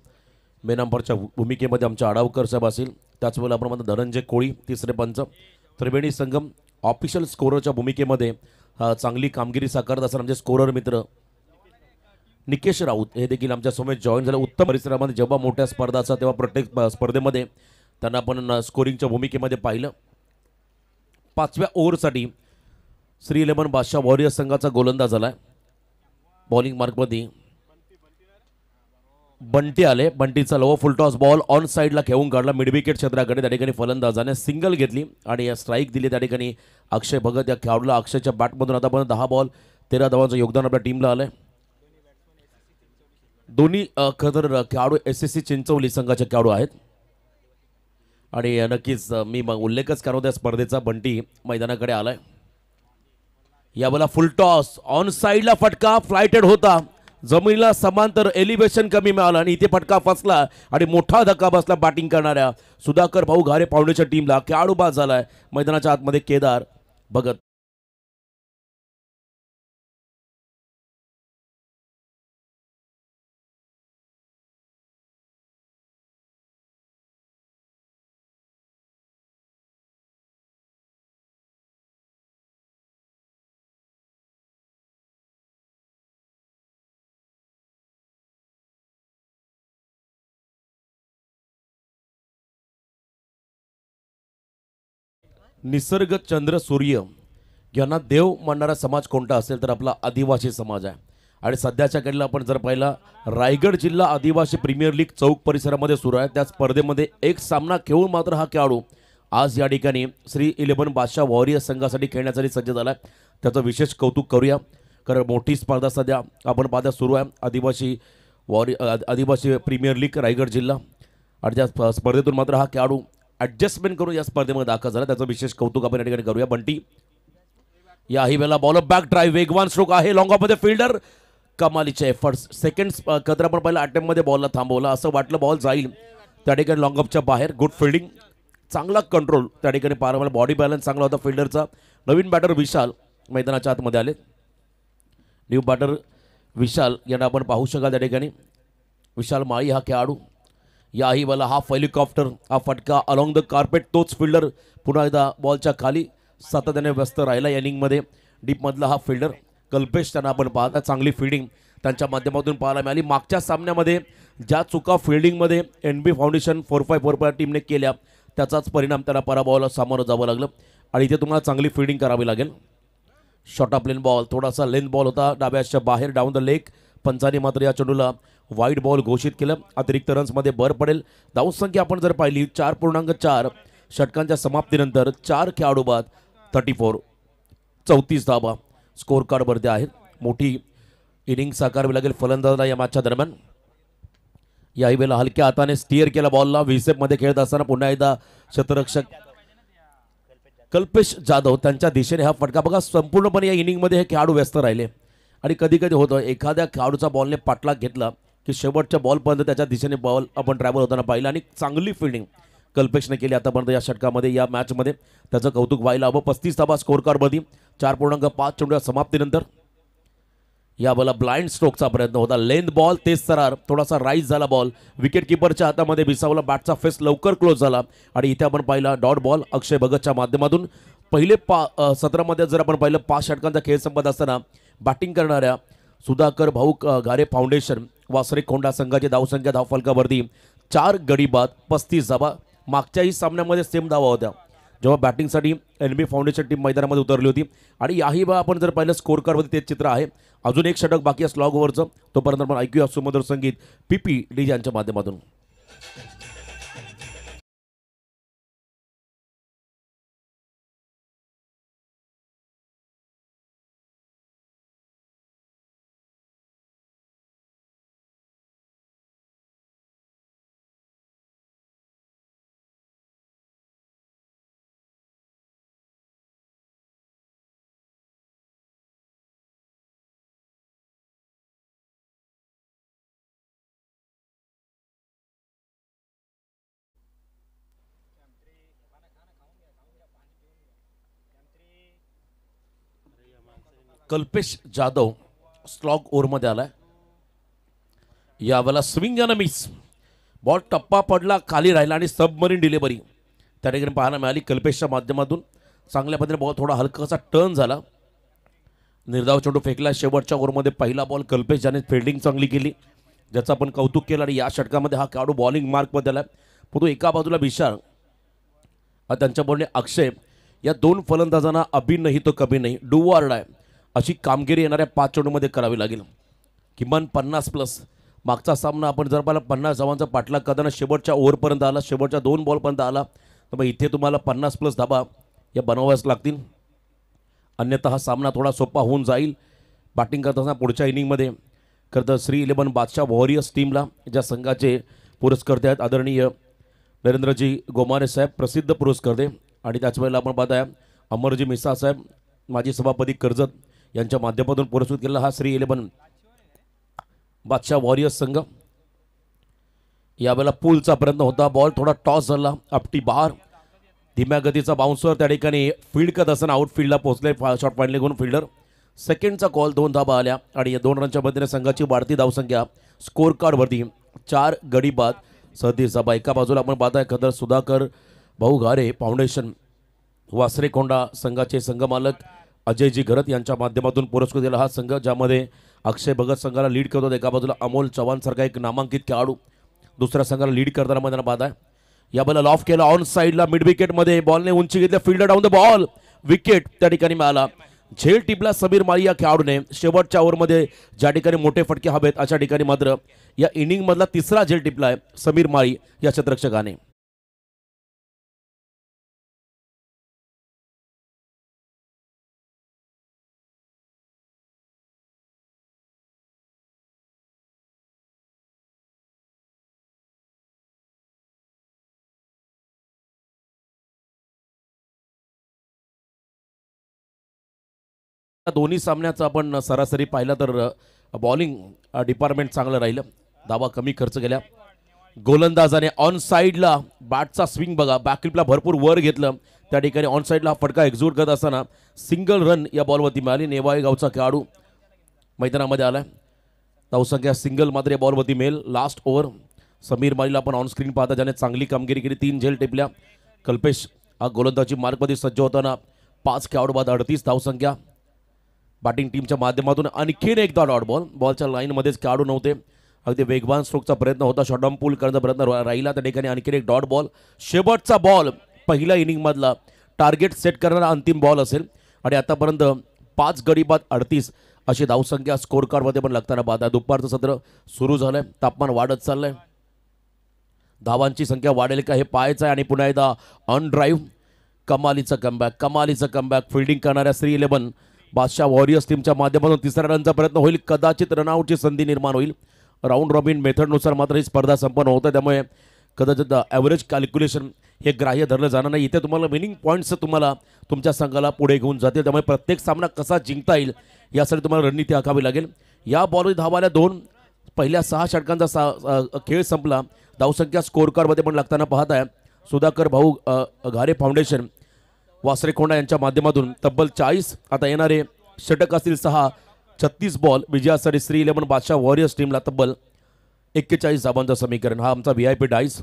मेन अंपायरच्या भूमिकेमध्ये आमच्या आडावकर साहेब असतील. त्याचवेळेला आपण म्हणतो धनंजय कोळी तिसरे पंच. त्रिवेणी संगम ऑफिशियल स्कोररच्या भूमिकेमध्ये चांगली कामगिरी साकारत असताना आमचे स्कोरर मित्र निकेश राऊत हे देखील आमच्या समोर जॉईन झाले. उत्तम परिसरामध्ये जेव्हा मोठ्या स्पर्धा असतात तेव्हा प्रत्येक स्पर्धेमध्ये त्यांना आपण स्कोरिंगच्या भूमिकेमध्ये पाहिलं. 5व्या ओव्हरसाठी श्री 11 बादशाह वॉरियर्स संघाचा गोलंदाज झाला. बॉलिंग मार्कमध्ये बंटी आले. बंटीचा low full toss ball on साईडला घेऊन काढला मिड विकेट क्षेत्राकडे. त्या ठिकाणी फलंदाजाने सिंगल घेतली आणि स्ट्राईक दिली. त्या ठिकाणी अक्षय भगत या खेळाडूला अक्षयच्या बॅटमधून आतापर्यंत 10 बॉल 13 धावांचं योगदान आपल्या टीमला आलंय. दोन्ही खरं तर खेळाडू SSC चिंचवली संघाचे खेळाडू आहेत आणि नक्कीच मी मग उल्लेखच करतो त्या स्पर्धेचा. बंटी मैदानाकडे आलाय. यावेळेला फुल टॉस ऑन साईडला फटका फ्लायटेड होता, जमिनीला समांतर एलिव्हेशन कमी मिळालं आणि इथे फटका फसला आणि मोठा धक्का बसला बॅटिंग करणाऱ्या सुधाकर भाऊ घारे फाउंडेशन टीमला. खेळाडू बाद झालाय मैदानाच्या आतमध्ये केदार भगत. निसर्ग चंद्र सूर्य यांना देव मानणारा समाज कोणता असेल तर आपला आदिवासी समाज आहे. आणि सध्याच्या घडीला आपण जर पाहिला रायगड जिल्हा आदिवासी प्रीमियर लीग चौक परिसरामध्ये सुरू आहे. त्या स्पर्धेमध्ये एक सामना खेळून मात्र हा खेळाडू आज या ठिकाणी श्री 11 बादशाह वॉरियर्स संघासाठी खेळण्यासाठी सज्ज झाला आहे. त्याचं विशेष कौतुक करूया, कारण मोठी स्पर्धा सध्या आपण पाहता सुरू आहे आदिवासी प्रीमियर लीग रायगड जिल्हा. आणि त्या स्पर्धेतून मात्र हा खेळाडू ॲडजस्टमेंट करून या स्पर्धेमध्ये दाखल झाला. त्याचं विशेष कौतुक आपण या ठिकाणी करूया. बंटी याही वेळेला बॉल बॅक ड्राईव्ह वेगवान स्ट्रोक आहे लॉंग ऑफमध्ये फिल्डर कमालीचे एफर्ट्स. सेकंड कतर आपण पहिला अटेम्प्टमध्ये बॉलला थांबवला, असं वाटलं बॉल जाईल, त्या ठिकाणी लॉंग ऑफच्या बाहेर. गुड फिल्डिंग, चांगला कंट्रोल त्या ठिकाणी पाहायला मला. बॉडी बॅलन्स चांगला होता फिल्डरचा. नवीन बॅटर विशाल मैदानाच्या आतमध्ये आले. न्यू बॅटर विशाल यांना आपण पाहू शकाल त्या ठिकाणी. विशाल माळी हा खेळाडू. याही वेळेला हाफ हेलिकॉप्टर हा फटका अलॉंग द कार्पेट. तोच फिल्डर पुन्हा एकदा बॉलच्या खाली सातत्याने व्यस्त राहिला या इनिंगमध्ये. डीपमधला हा फिल्डर कल्पेश त्यांना आपण पाहता. चांगली फिल्डिंग त्यांच्या माध्यमातून पाहायला मिळाली. मागच्या सामन्यामध्ये ज्या चुका फिल्डिंगमध्ये NB फाउंडेशन 4-5 टीमने केल्या त्याचाच परिणाम त्यांना पराभवाला सामोरं जावं लागलं. आणि इथे तुम्हाला चांगली फिल्डिंग करावी लागेल. शॉर्ट ऑफ लेन बॉल, थोडासा लेंथ बॉल होता डाव्याच्या बाहेर डाऊन द लेग. पंचांनी मात्र या चेंडूला वाईड बॉल घोषित केलं. अतिरिक्त रन्समध्ये भर पडेल. धावसंख्या आपण जर पाहिली 4.4 षटकांच्या समाप्तीनंतर 4 खेळाडू बाद 34 34 धावा स्कोर कार्डवरती आहेत. मोठी इनिंग साकारावी लागेल फलंदाजाला या मॅचच्या दरम्यान. याही वेळेला हलक्या हाताने स्टिअर केला बॉलला. व्हीसेपमध्ये खेळत असताना पुन्हा एकदा शतरक्षक कल्पेश जाधव त्यांच्या दिशेने हा फटका. बघा संपूर्णपणे या इनिंगमध्ये हे खेळाडू व्यस्त राहिले. आणि कधी कधी होतं एखाद्या खेळाडूचा बॉलने पाठलाग घेतला की शेवटच्या बॉलपर्यंत त्याच्या दिशेने बॉल आपण ट्रॅव्हल होताना पाहिलं. आणि चांगली फिल्डिंग कल्पेशने केली आतापर्यंत या षटकामध्ये या मॅचमध्ये. त्याचं कौतुक व्हायला हवं. 35 धावा स्कोर कार्डमध्ये 4.5 चेंडूच्या समाप्तीनंतर. यावेळेला ब्लाइंड स्ट्रोकचा प्रयत्न होता. लेंथ बॉल तेज सरार, थोडासा राईज झाला बॉल. विकेट किपरच्या हातामध्ये विसावला. बॅटचा फेस लवकर क्लोज झाला. आणि इथे आपण पाहिला डॉट बॉल अक्षय भगतच्या माध्यमातून. पहिले 17मध्ये जर आपण पाहिलं 5 षटकांचा खेळ संपत असताना बॅटिंग करणाऱ्या सुधाकर भाऊ घारे फाउंडेशन वासरे खोंडा संघाची धावसंख्या धावफलकावरती 4 गडी बाद 35 धावा. मागच्याही सामन्यामध्ये सेम धावा होत्या जेव्हा बॅटिंगसाठी NB फाउंडेशन टीम मैदानामध्ये उतरली होती. आणि याही वेळा आपण जर पाहिलं स्कोर कार्डवरती तेच चित्र आहे. अजून एक षटक बाकी आहे स्लॉग ओव्हरचं. तोपर्यंत आपण ऐकूया सुमधुर संगीत PPD यांच्या माध्यमातून. कल्पेश जाधव स्लॉग ओव्हरमध्ये आलाय. यावेळेला स्विंग आणि मिस. बॉल टप्पा पडला, खाली राहिला आणि सबमरीन डिलिव्हरी त्या ठिकाणी पाहायला मिळाली कल्पेशच्या माध्यमातून. चांगल्या पद्धतीने बॉल थोडा हलकासा टर्न झाला. निर्धाव चेंडू फेकला. शेवटच्या ओव्हरमध्ये पहिला बॉल कल्पेश ज्याने फिल्डिंग चांगली केली ज्याचं आपण कौतुक केलं. आणि या षटकामध्ये हा खेळाडू बॉलिंग मार्कमध्ये आला. परंतु एका बाजूला विशाल त्यांच्या बॉलने अक्षय या 2 फलंदाजांना अभी नाही तो कभी नाही डू ऑर डाय अशी कामगिरी येणाऱ्या 5 चेंडूमध्ये करावी लागेल. किमान 50+. मागचा सामना आपण जर पाहिला 50 धावांचा पाठलाग करताना शेवटच्या ओव्हरपर्यंत आला, शेवटच्या 2 बॉलपर्यंत आला. तर मग इथे तुम्हाला 50+ धाबा या बनवाव्याच लागतील. अन्यथा हा सामना थोडा सोपा होऊन जाईल. बॅटिंग करताना पुढच्या इनिंगमध्ये खरं तर श्री 11 बादशाह वॉरियर्स टीमला ज्या संघाचे पुरस्कर्ते आहेत आदरणीय नरेंद्रजी गोमारे साहेब प्रसिद्ध पुरस्कर्ते, आणि त्याच वेळेला आपण पाहताय अमरजी मिसा साहेब माजी सभापती कर्जत यांच्या माध्यमातून पुरस्कृत केलेला हा श्री 11 बादशाह वॉरियर्स संघ. यावेळेला पूलचा प्रयत्न होता, बॉल थोडा टॉस झाला, अपटी बार, धीम्या गतीचा बाउन्सर त्या ठिकाणी फील्ड करत असताना आउटफील्डला पोहोचले, शॉट पॉईंटला घेऊन फिल्डर. सेकंडचा कॉल, 2 धाबा आल्या आणि या 2 रनच्या मदतीने संघाची वाढती धावसंख्या स्कोर कार्डवरती 4 गडी बाद 37 धाबा. एका बाजूला आपण पाहताय खदर सुधाकर भाऊ घारे फाउंडेशन वासरेकोंडा संघाचे संघमालक अजयजी घरत यांच्या माध्यमातून पुरस्कृत दिला हा संघ, ज्यामध्ये अक्षय भगत संघाला लीड करतो. एका बाजूला अमोल चव्हाण सारखा एक नामांकित खेळाडू दुसऱ्या संघाला लीड करताना मैदानात पाहताय. या बॉलला लॉफ केला ऑन साईडला मिड विकेटमध्ये, बॉलने उंची घेतल्या, fielder down the ball, wicket त्या ठिकाणी मिळाला. झेल टिपला समीर माळी या खेळाडूने. शेवटच्या ओव्हरमध्ये ज्या ठिकाणी मोठे फटके हवेत अशा ठिकाणी मात्र या इनिंगमधला तिसरा झेल टिपलाय समीर माळी या क्षेत्ररक्षकाने. दोन्ही सामन्याचं आपण सरासरी पाहिलं तर बॉलिंग डिपार्टमेंट चांगलं राहिलं, धावा कमी खर्च केल्या. गोलंदाजाने ऑन साईडला बॅटचा स्विंग बघा, बॅकफ्लिपला भरपूर वर घेतलं, त्या ठिकाणी ऑन साईडला फटका एक्झिक्यूट करत असताना सिंगल रन या बॉलवरती मिळाली. नेवाळे गावचा खेळाडू मैदानामध्ये आलाय, धावसंख्या सिंगल मात्र या बॉलवरती मिळेल. लास्ट ओव्हर समीर माळीला आपण ऑन स्क्रीन पाहता, ज्याने चांगली कामगिरी केली, 3 झेल टिपल्या. कल्पेश हा गोलंदाजी मार्कमध्ये सज्ज होताना 5 खेळाडू बाद 38 धावसंख्या. बॅटिंग टीमच्या माध्यमातून आणखीन एकदा डॉट बॉल, बॉलच्या लाईनमध्येच खेळाडू नव्हते, अगदी वेगवान स्ट्रोकचा प्रयत्न होता, शॉर्टडाऊन पूल करण्याचा प्रयत्न राहिला, त्या ठिकाणी आणखीन एक डॉट बॉल. शेवटचा बॉल पहिल्या इनिंगमधला टार्गेट सेट करणारा अंतिम बॉल असेल आणि आतापर्यंत 5 गडी बाद 38 अशी धावसंख्या स्कोर कार्डमध्ये पण लागताना पाहता. दुपारचं सत्र सुरू झालंय, तापमान वाढत चाललंय, धावांची संख्या वाढेल का हे पाहायचं आहे. आणि पुन्हा एकदा ऑन ड्राईव्ह, कमालीचं कमबॅक फिल्डिंग करणाऱ्या श्री 11 बादशाह वॉरियर्स टीमच्या माध्यमातून तिसऱ्या रनचा प्रयत्न होईल, कदाचित रनआउटची संधी निर्माण होईल. राऊंड रॉबिन मेथडनुसार मात्र ही स्पर्धा संपन्न होतं, त्यामुळे कदाचित ॲव्हरेज कॅल्क्युलेशन हे ग्राह्य धरलं जाणार नाही. इथे तुम्हाला विनिंग पॉईंट्स तुम्हाला तुमच्या संघाला पुढे घेऊन जातील, त्यामुळे प्रत्येक सामना कसा जिंकता येईल यासाठी तुम्हाला रणनीती आखावी लागेल. या बॉलवर धावाल्या 2, पहिल्या 6 षटकांचा खेळ संपला. धावसंख्या स्कोर कार्डमध्ये पण लागताना पाहत आहे. सुधाकर भाऊ घारे फाउंडेशन वासरेकोंडा यांच्या माध्यमातून तब्बल 40 आता येणारे षटक असतील 6, 36 बॉल विजयासाठी श्री 11 बादशाह वॉरियर्स टीमला तब्बल 41 धावांचं समीकरण. हा आमचा VIP डाईस.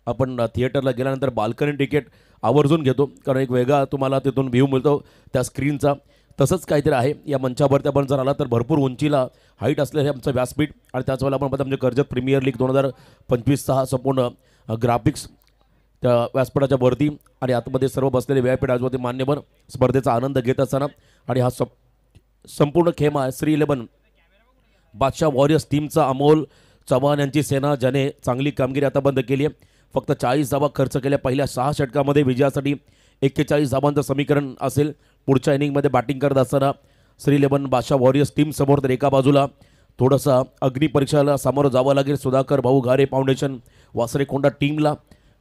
आपण थिएटरला गेल्यानंतर बाल्कनी तिकीट आवर्जून घेतो, कारण एक वेगळा तुम्हाला तिथून व्ह्यू मिळतो त्या स्क्रीनचा. तसंच काहीतरी आहे या मंचावरती आपण जर आला तर भरपूर उंचीला हाईट असलेलं हे आमचं व्यासपीठ, आणि त्याच वेळेला आपण पाहता म्हणजे कर्जत प्रीमियर लीग 2025 संपूर्ण ग्राफिक्स त्या व्यासपीठाच्या वरती आणि आतमध्ये सर्व बसलेले VIP डायसवरती मान्यवर स्पर्धेचा आनंद घेत असताना. आणि हा संपूर्ण खेमा आहे श्री 11 बादशाह वॉरियर्स टीमचा. अमोल चव्हाण यांची सेना, ज्याने चांगली कामगिरी आतापर्यंत केली आहे. फक्त 40 धावा खर्च केल्या पहिल्या 6 षटकामध्ये, विजयासाठी 41 धावांचं समीकरण असेल. पुढच्या इनिंगमध्ये बॅटिंग करत असताना श्री 11 बादशाह वॉरियर्स टीम समोर तर एका बाजूला थोडंसं अग्निपरीक्षाला सामोरं जावं लागेल सुधाकर भाऊ घारे फाउंडेशन वासरेकोंडा टीमला,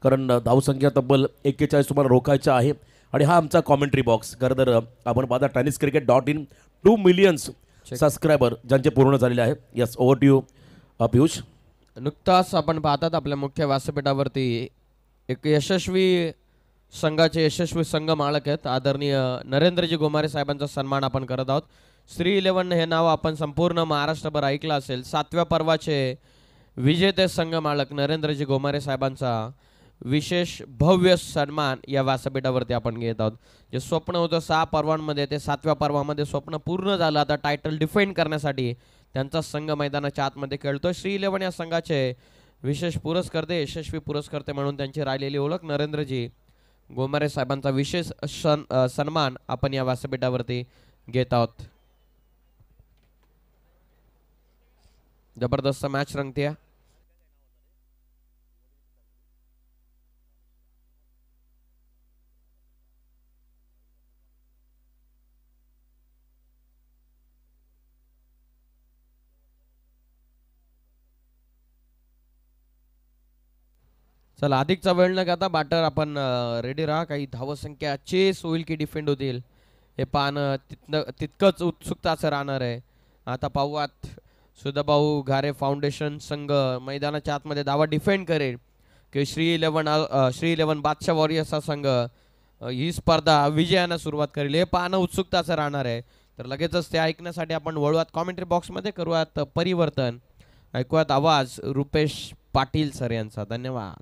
कारण धावसंख्या तब्बल 41 तुम्हाला रोखायच्या आहे. आणि हा आमचा कॉमेंट्री बॉक्स. खरं तर आपण पाहता tenniscricket.in 2 मिलियन सबस्क्रायबर ज्यांचे पूर्ण झालेले आहे. Yes, over to you Piyush. नुकताच आपण पाहतात आपल्या मुख्य व्यासपीठावरती एक यशस्वी संघाचे यशस्वी संघ मालक आहेत आदरणीय नरेंद्रजी गोमारे साहेबांचा सन्मान आपण करत आहोत. श्री 11 हे नाव आपण संपूर्ण महाराष्ट्रभर ऐकलं असेल. 7व्या पर्वाचे विजेते संघ मालक नरेंद्रजी गोमारे साहेबांचा विशेष भव्य सन्मान या व्यासपीठावरती आपण घेत आहोत. जे स्वप्न होतं 6 पर्वांमध्ये ते 7व्या पर्वामध्ये स्वप्न पूर्ण झालं. आता टायटल डिफेंड करण्यासाठी त्यांचा संघ मैदानाच्या आतमध्ये खेळतोय. श्री 11 या संघाचे विशेष पुरस्कर्ते, यशस्वी पुरस्कर्ते म्हणून त्यांची राहिलेली ओळख नरेंद्रजी गोमारे साहेबांचा विशेष सन्मान आपण या व्यासपीठावरती घेत आहोत. जबरदस्त मॅच रंगते. चला अधिकचा वेळ न घेता बॅटर आपण रेडी राहा. काही धावसंख्या चेस होईल की डिफेंड होतील हे पाहणं तितकंच उत्सुकताचं राहणार आहे. आता पाहूयात सुधाभाऊ घारे फाउंडेशन संघ मैदानाच्या आतमध्ये धावा डिफेंड करेल की श्री 11 बादशाह वॉरियर्स हा संघ ही स्पर्धा विजयानं सुरुवात करेल हे पाहणं उत्सुकताचं राहणार आहे. तर लगेचच ते ऐकण्यासाठी आपण वळूयात कॉमेंट्री बॉक्समध्ये, करूयात परिवर्तन, ऐकूयात आवाज रुपेश पाटील सर यांचा. धन्यवाद.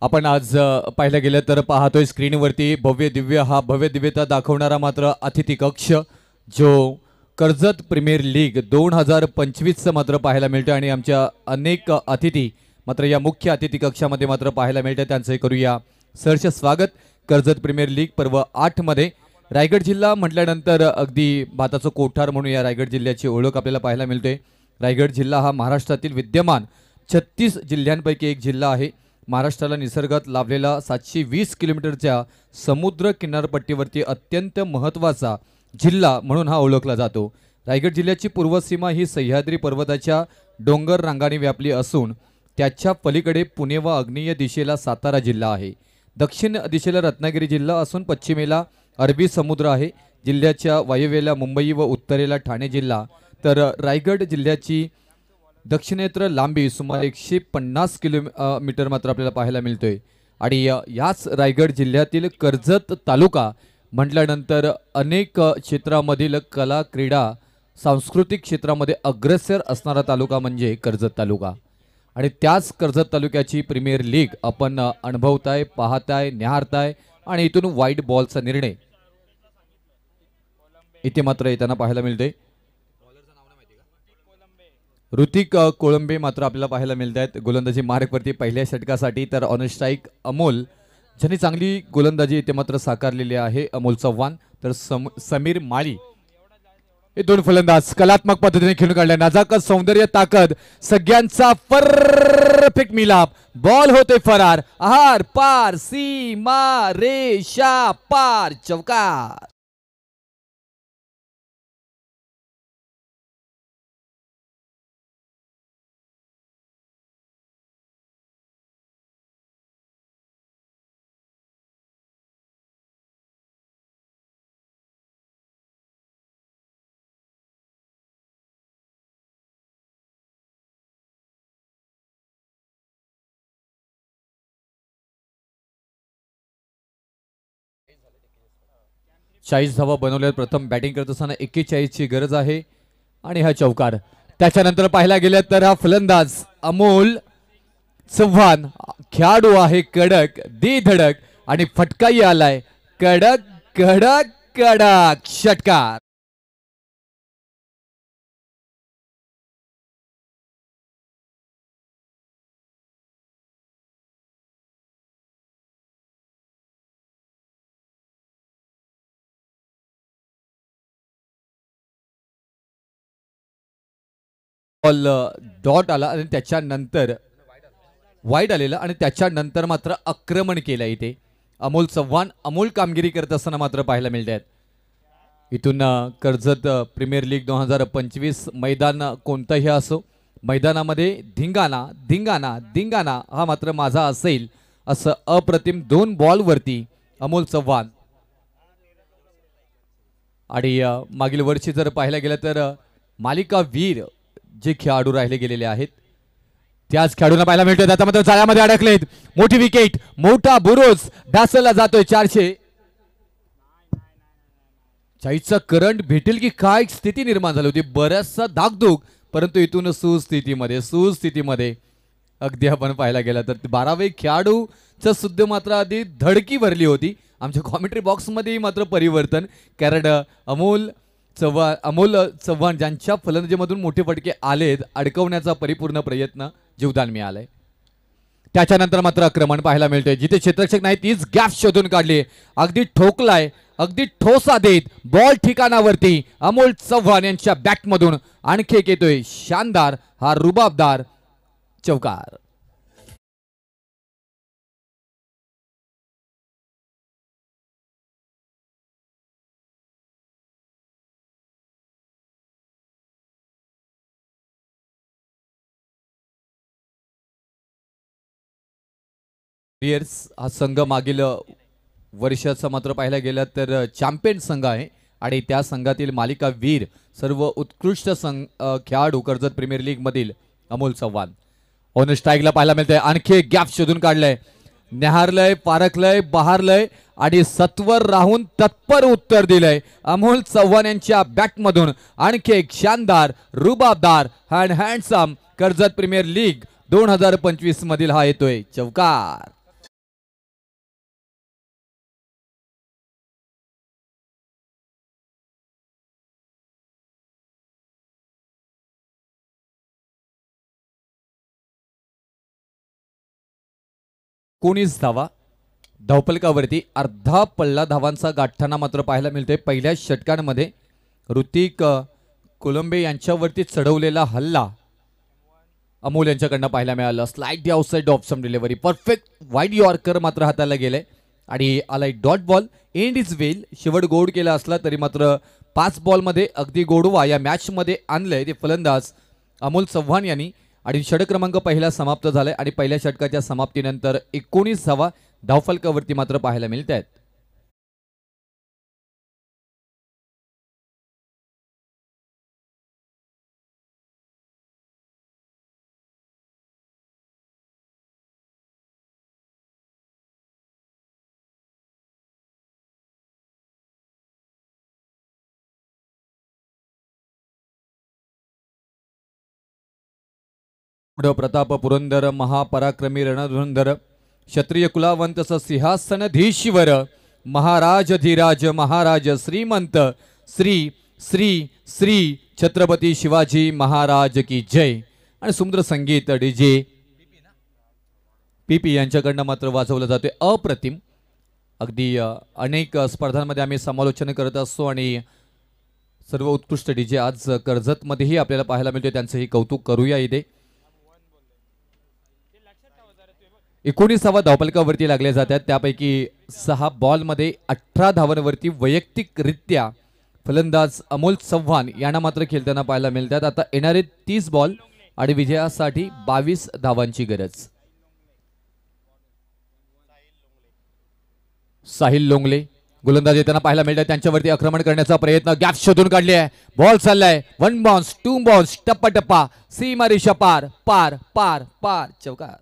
आपण आज पाहिलं गेलं तर पाहतोय स्क्रीनवरती भव्य दिव्य हा भव्य दिव्यता दाखवणारा मात्र अतिथी कक्ष जो कर्जत प्रीमियर लीग 2025चं मात्र पाहायला मिळतं आणि आमच्या अनेक अतिथी मात्र या मुख्य अतिथी कक्षामध्ये मात्र पाहायला मिळतं. त्यांचं करूया सहर्ष स्वागत. कर्जत प्रीमियर लीग पर्व 8 मध्ये रायगड जिल्हा म्हटल्यानंतर अगदी भाताचं कोठार म्हणून या रायगड जिल्ह्याची ओळख आपल्याला पाहायला मिळते. रायगड जिल्हा हा महाराष्ट्रातील विद्यमान 36 जिल्ह्यांपैकी एक जिल्हा आहे. महाराष्ट्राला निसर्गात लाभलेला 720 किलोमीटरच्या समुद्र किनारपट्टीवरती अत्यंत महत्त्वाचा जिल्हा म्हणून हा ओळखला जातो. रायगड जिल्ह्याची पूर्वसीमा ही सह्याद्री पर्वताच्या डोंगर रांगांनी व्यापली असून त्याच्या पलीकडे पुणे व आग्नेय दिशेला सातारा जिल्हा आहे. दक्षिण दिशेला रत्नागिरी जिल्हा असून पश्चिमेला अरबी समुद्र आहे. जिल्ह्याच्या वायव्येला मुंबई व उत्तरेला ठाणे जिल्हा. तर रायगड जिल्ह्याची दक्षिणेतर लांबी सुमारे 150 किलोमीटर मात्र आपल्याला पाहायला मिळतोय. आणि याच रायगड जिल्ह्यातील कर्जत तालुका म्हटल्यानंतर अनेक क्षेत्रामधील कला क्रीडा सांस्कृतिक क्षेत्रामध्ये अग्रेसर असणारा तालुका म्हणजे कर्जत तालुका. आणि त्याच कर्जत तालुक्याची प्रीमियर लीग आपण अनुभवताय, पाहताय, न्याहारताय आणि इथून वाईड बॉलचा निर्णय इथे मात्र येताना पाहायला मिळते. ऋतिक कोळंबे मात्र आपल्याला पाहायला मिळत आहेत गोलंदाजी मार्कवरती पहिल्या षटकासाठी. तर ऑन स्ट्राईक अमोल ज्यांनी चांगली गोलंदाजी इथे मात्र साकारलेली आहे. अमोल चव्हाण तर समीर माळी हे दोन फलंदाज कलात्मक पद्धतीने खेळून काढले. नजाकत, सौंदर्य, ताकद सगळ्यांचा परफेक्ट मिलाप. बॉल होते फरार, आहार पार, सीमा रेषा पार, चौकार. चाळीस धावा बनवल्या. प्रथम बॅटिंग करत असताना 41 ची गरज आहे आणि हा चौकार. त्याच्यानंतर पाहायला गेलं तर हा फलंदाज अमोल चव्हाण खेळाडू आहे कडक, दी धडक आणि फटकाही आलाय कडक कडक कडक षटकार. बॉल डॉट आला आणि त्याच्यानंतर वाईड आलेला आणि त्याच्यानंतर मात्र आक्रमण केलं इथे अमोल चव्हाण. अमोल कामगिरी करत असताना मात्र पाहायला मिळत आहेत. इथून कर्जत प्रीमियर लीग 2025 मैदान कोणतंही असो, मैदानामध्ये धिंगाणा धिंगाणा धिंगाणा हा मात्र माझा असेल असं अप्रतिम 2 बॉलवरती अमोल चव्हाण. आणि मागील वर्षी जर पाहायला गेलं तर मालिका वीर जे खेळाडू राहिले गेलेले आहेत त्याच खेळाडूंना पाहायला मिळतोय, त्याचा मात्र जाळ्यामध्ये अडकलेत. मोठी विकेट, मोठा बुरुज ढासळला जातोय. 400 चाळीसचा करंट भेटेल की काय स्थिती निर्माण झाली होती. बऱ्याचसा धाकधूक, परंतु इथून सुस्थितीमध्ये अगदी आपण पाहायला गेला तर 12वे खेळाडूचं सुद्धा मात्र आधी धडकी भरली होती. आमच्या कॉमेंट्री बॉक्समध्ये मात्र परिवर्तन, कारण अमोल चव्हाण ज्यांच्या फलंदाजीमधून मोठे फटके आलेत, अडकवण्याचा परिपूर्ण प्रयत्न जीवदान मिळालंय. त्याच्यानंतर मात्र आक्रमण पाहायला मिळतंय, जिथे क्षेत्ररक्षक नाही तीच गॅप शोधून काढली. अगदी ठोकलाय, अगदी ठोसा देत बॉल ठिकाणावरती अमोल चव्हाण यांच्या बॅटमधून आणखी एक येतोय शानदार हा रुबाबदार चौकार. हा संघ मागील वर्षाचा मात्र पाहायला गेला तर चॅम्पियन संघ आहे आणि त्या संघातील मालिका वीर सर्व उत्कृष्ट खेळाडू कर्जत प्रीमियर लीग मधील अमोल चव्हाण. ऑन स्ट्राईकला पाहायला मिळतंय, आणखी एक गॅप शोधून काढलंय, न्याहारलंय, पारखलंय, बहारलंय आणि सत्वर राहून तत्पर उत्तर दिलंय अमोल चव्हाण यांच्या बॅटमधून. आणखी एक शानदार रुबाबदार and handsome Karjat premier league 2025 मधील हा येतोय चौकार. कोणीच धावा धावपलकावरती अर्धा पल्ला धावांचा गाठताना मात्र पाहायला मिळतोय. पहिल्या षटकांमध्ये ऋतिक कोलंबे यांच्यावरती चढवलेला हल्ला अमोल यांच्याकडनं पाहायला मिळालं. Slide outside off some delivery, perfect wide yorker मात्र हाताला गेले आणि आलाय dot ball. End is well, शेवट गोड केला असला तरी मात्र 5 बॉलमध्ये अगदी गोडवा या मॅच मध्ये आणलंय ते फलंदाज अमोल चव्हाण यांनी. आणि षटक क्रमांक पहिला समाप्त झालाय आणि पहिल्या षटकाच्या समाप्तीनंतर 19 धावा धावफलकावरती मात्र पाहायला मिळत आहेत. प्रताप पुरंदर महापराक्रमी रणधुरंधर क्षत्रिय कुलावंत सिंहासनधीश्वर महाराज धीराज महाराज श्रीमंत श्री श्री श्री छत्रपती शिवाजी महाराज की जय. आणि सुंदर संगीत डीजे पीपी यांच्याकडनं मात्र वाजवलं जाते. अप्रतिम, अगदी अनेक स्पर्धांमध्ये आम्ही समालोचन करत असतो आणि सर्व उत्कृष्ट डीजे आज कर्जतमध्येही आपल्याला पाहायला मिळते, त्यांचंही कौतुक करूया. इथे 19 धावपलकावरती लागले जातात, त्यापैकी 6 बॉलमध्ये 18 धावांवरती वैयक्तिकरित्या फलंदाज अमोल चव्हाण यांना मात्र खेळताना पाहायला मिळतात. आता येणारे 30 बॉल आणि विजयासाठी 22 धावांची गरज. साहिल लोंगले गोलंदाज येताना पाहायला मिळतात, त्यांच्यावरती आक्रमण करण्याचा प्रयत्न, गॅप शोधून काढली आहे, बॉल चाललाय, 1 बाउन्स 2 बाउन्स, टप्पा टप्पा सीमारेषा पार पार पार पार चौकार.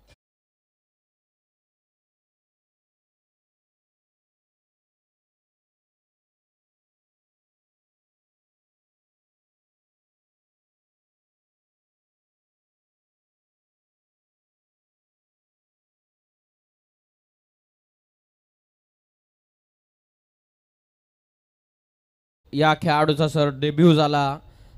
या खेळाडूचा सर डेब्यू झाला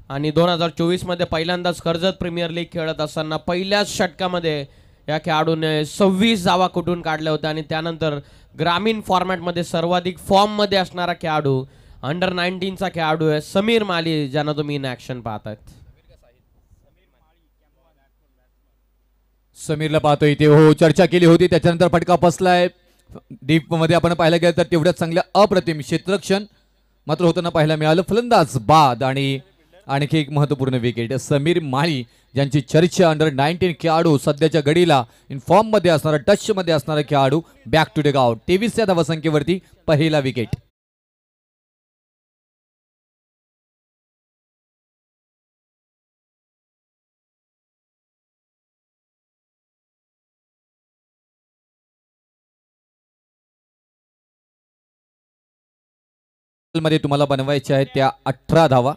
आणि 2024 मध्ये पहिल्यांदाच कर्जत प्रीमियर लीग खेळत असताना पहिल्याच षटकामध्ये या खेळाडूने 26 धावा कुठून काढल्या होत्या. आणि त्यानंतर ग्रामीण फॉर्मॅटमध्ये सर्वाधिक फॉर्ममध्ये असणारा खेळाडू अंडर 19चा खेळाडू आहे समीर माली, ज्यांना तुम्ही इन ॲक्शन पाहतायत. समीरला पाहतो इथे, हो चर्चा केली होती, त्याच्यानंतर फटका बसलाय डीप मध्ये. आपण पाहायला गेलं तर तेवढ्याच चांगल्या अप्रतिम क्षेत्ररक्षण मात्र होताना पाहायला मिळालं. फलंदाज बाद आणि आणखी एक महत्वपूर्ण विकेट. समीर माळी ज्यांची चर्चा अंडर 19 खेळाडू, सध्याच्या घडीला इन फॉर्म मध्ये असणारा, टच मध्ये असणारा खेळाडू, बॅक टू टेक आउट. 23 धावसंख्येवरती पहिला विकेट. मध्ये तुम्हाला बनवायच्या आहेत त्या 18 धावा.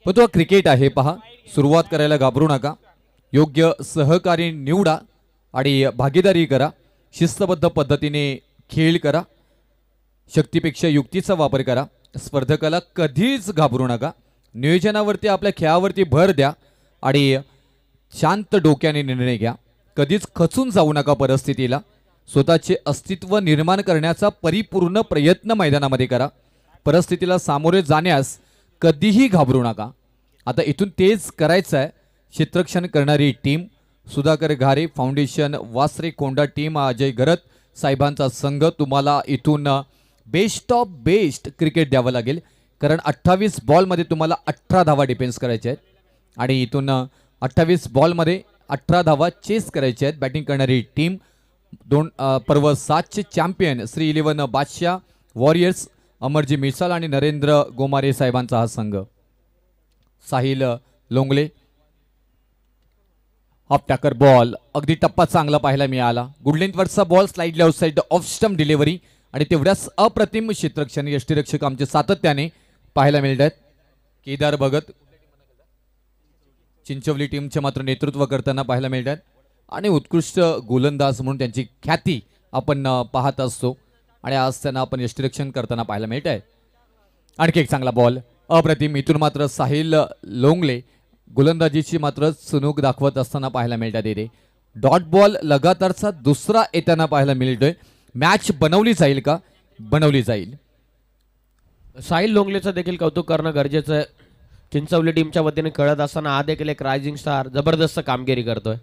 पण तो क्रिकेट आहे पहा, सुरुवात करायला घाबरू नका. योग्य सहकारी निवडा आणि भागीदारी करा. शिस्तबद्ध पद्धतीने खेळ करा. शक्तीपेक्षा युक्तीचा वापर करा. स्पर्धकाला कधीच घाबरू नका. नियोजनावरती आपल्या खेळावरती भर द्या आणि शांत डोक्याने निर्णय घ्या. कधीच खचून जाऊ नका परिस्थितीला. स्वतःचे अस्तित्व निर्माण करण्याचा परिपूर्ण प्रयत्न मैदानामध्ये करा. परिस्थितीला सामोरे जाण्यास कधीही घाबरू नका. आता इथून तेच करायचं आहे. क्षेत्ररक्षण करणारी टीम सुधाकर घारे फाउंडेशन वासरे कोंडा टीम अजय गरत साहेबांचा संघ तुम्हाला इथून बेस्ट ऑफ बेस्ट क्रिकेट द्यावं लागेल. कारण 28 बॉलमध्ये तुम्हाला 18 धावा डिफेन्स करायच्या आहेत आणि इथून 28 बॉलमध्ये 18 धावा चेस करायच्या आहेत. बॅटिंग करणारी टीम पर्व 7चे चॅम्पियन श्री 11 बादशाह वॉरियर्स अमरजी मिसाल आणि नरेंद्र गोमारे साहेबांचा हा संघ. साहिल लोंगले ऑफ टॅकर बॉल अगदी टप्पा चांगला पाहायला मिळाला. गुडलेंथवरचा ball slightly outside off stump delivery आणि तेवढ्याच अप्रतिम क्षेत्ररक्षण यष्टीरक्षक आमचे सातत्याने पाहायला मिळत आहेत. केदार भगत चिंचवली टीमचे मात्र नेतृत्व करताना पाहायला मिळतात आणि उत्कृष्ट गोलंदाज म्हणून त्यांची ख्याती आपण पाहत असतो आणि आज त्यांना आपण यष्टीरक्षण करताना पाहायला मिळत आहे. आणखी एक चांगला बॉल अप्रतिम. इथून मात्र साहिल लोंगले गोलंदाजीची मात्र चुणूक दाखवत असताना पाहायला मिळतात. येते डॉट बॉल लगातारचा दुसरा येताना पाहायला मिळतोय. मॅच बनवली जाईल का? बनवली जाईल. साहिल लोंगलेचं देखील कौतुक करणं गरजेचं आहे. चिंचवली टीमच्या वतीने खेळत असताना हा देखील एक रायझिंग स्टार जबरदस्त कामगिरी करतोय.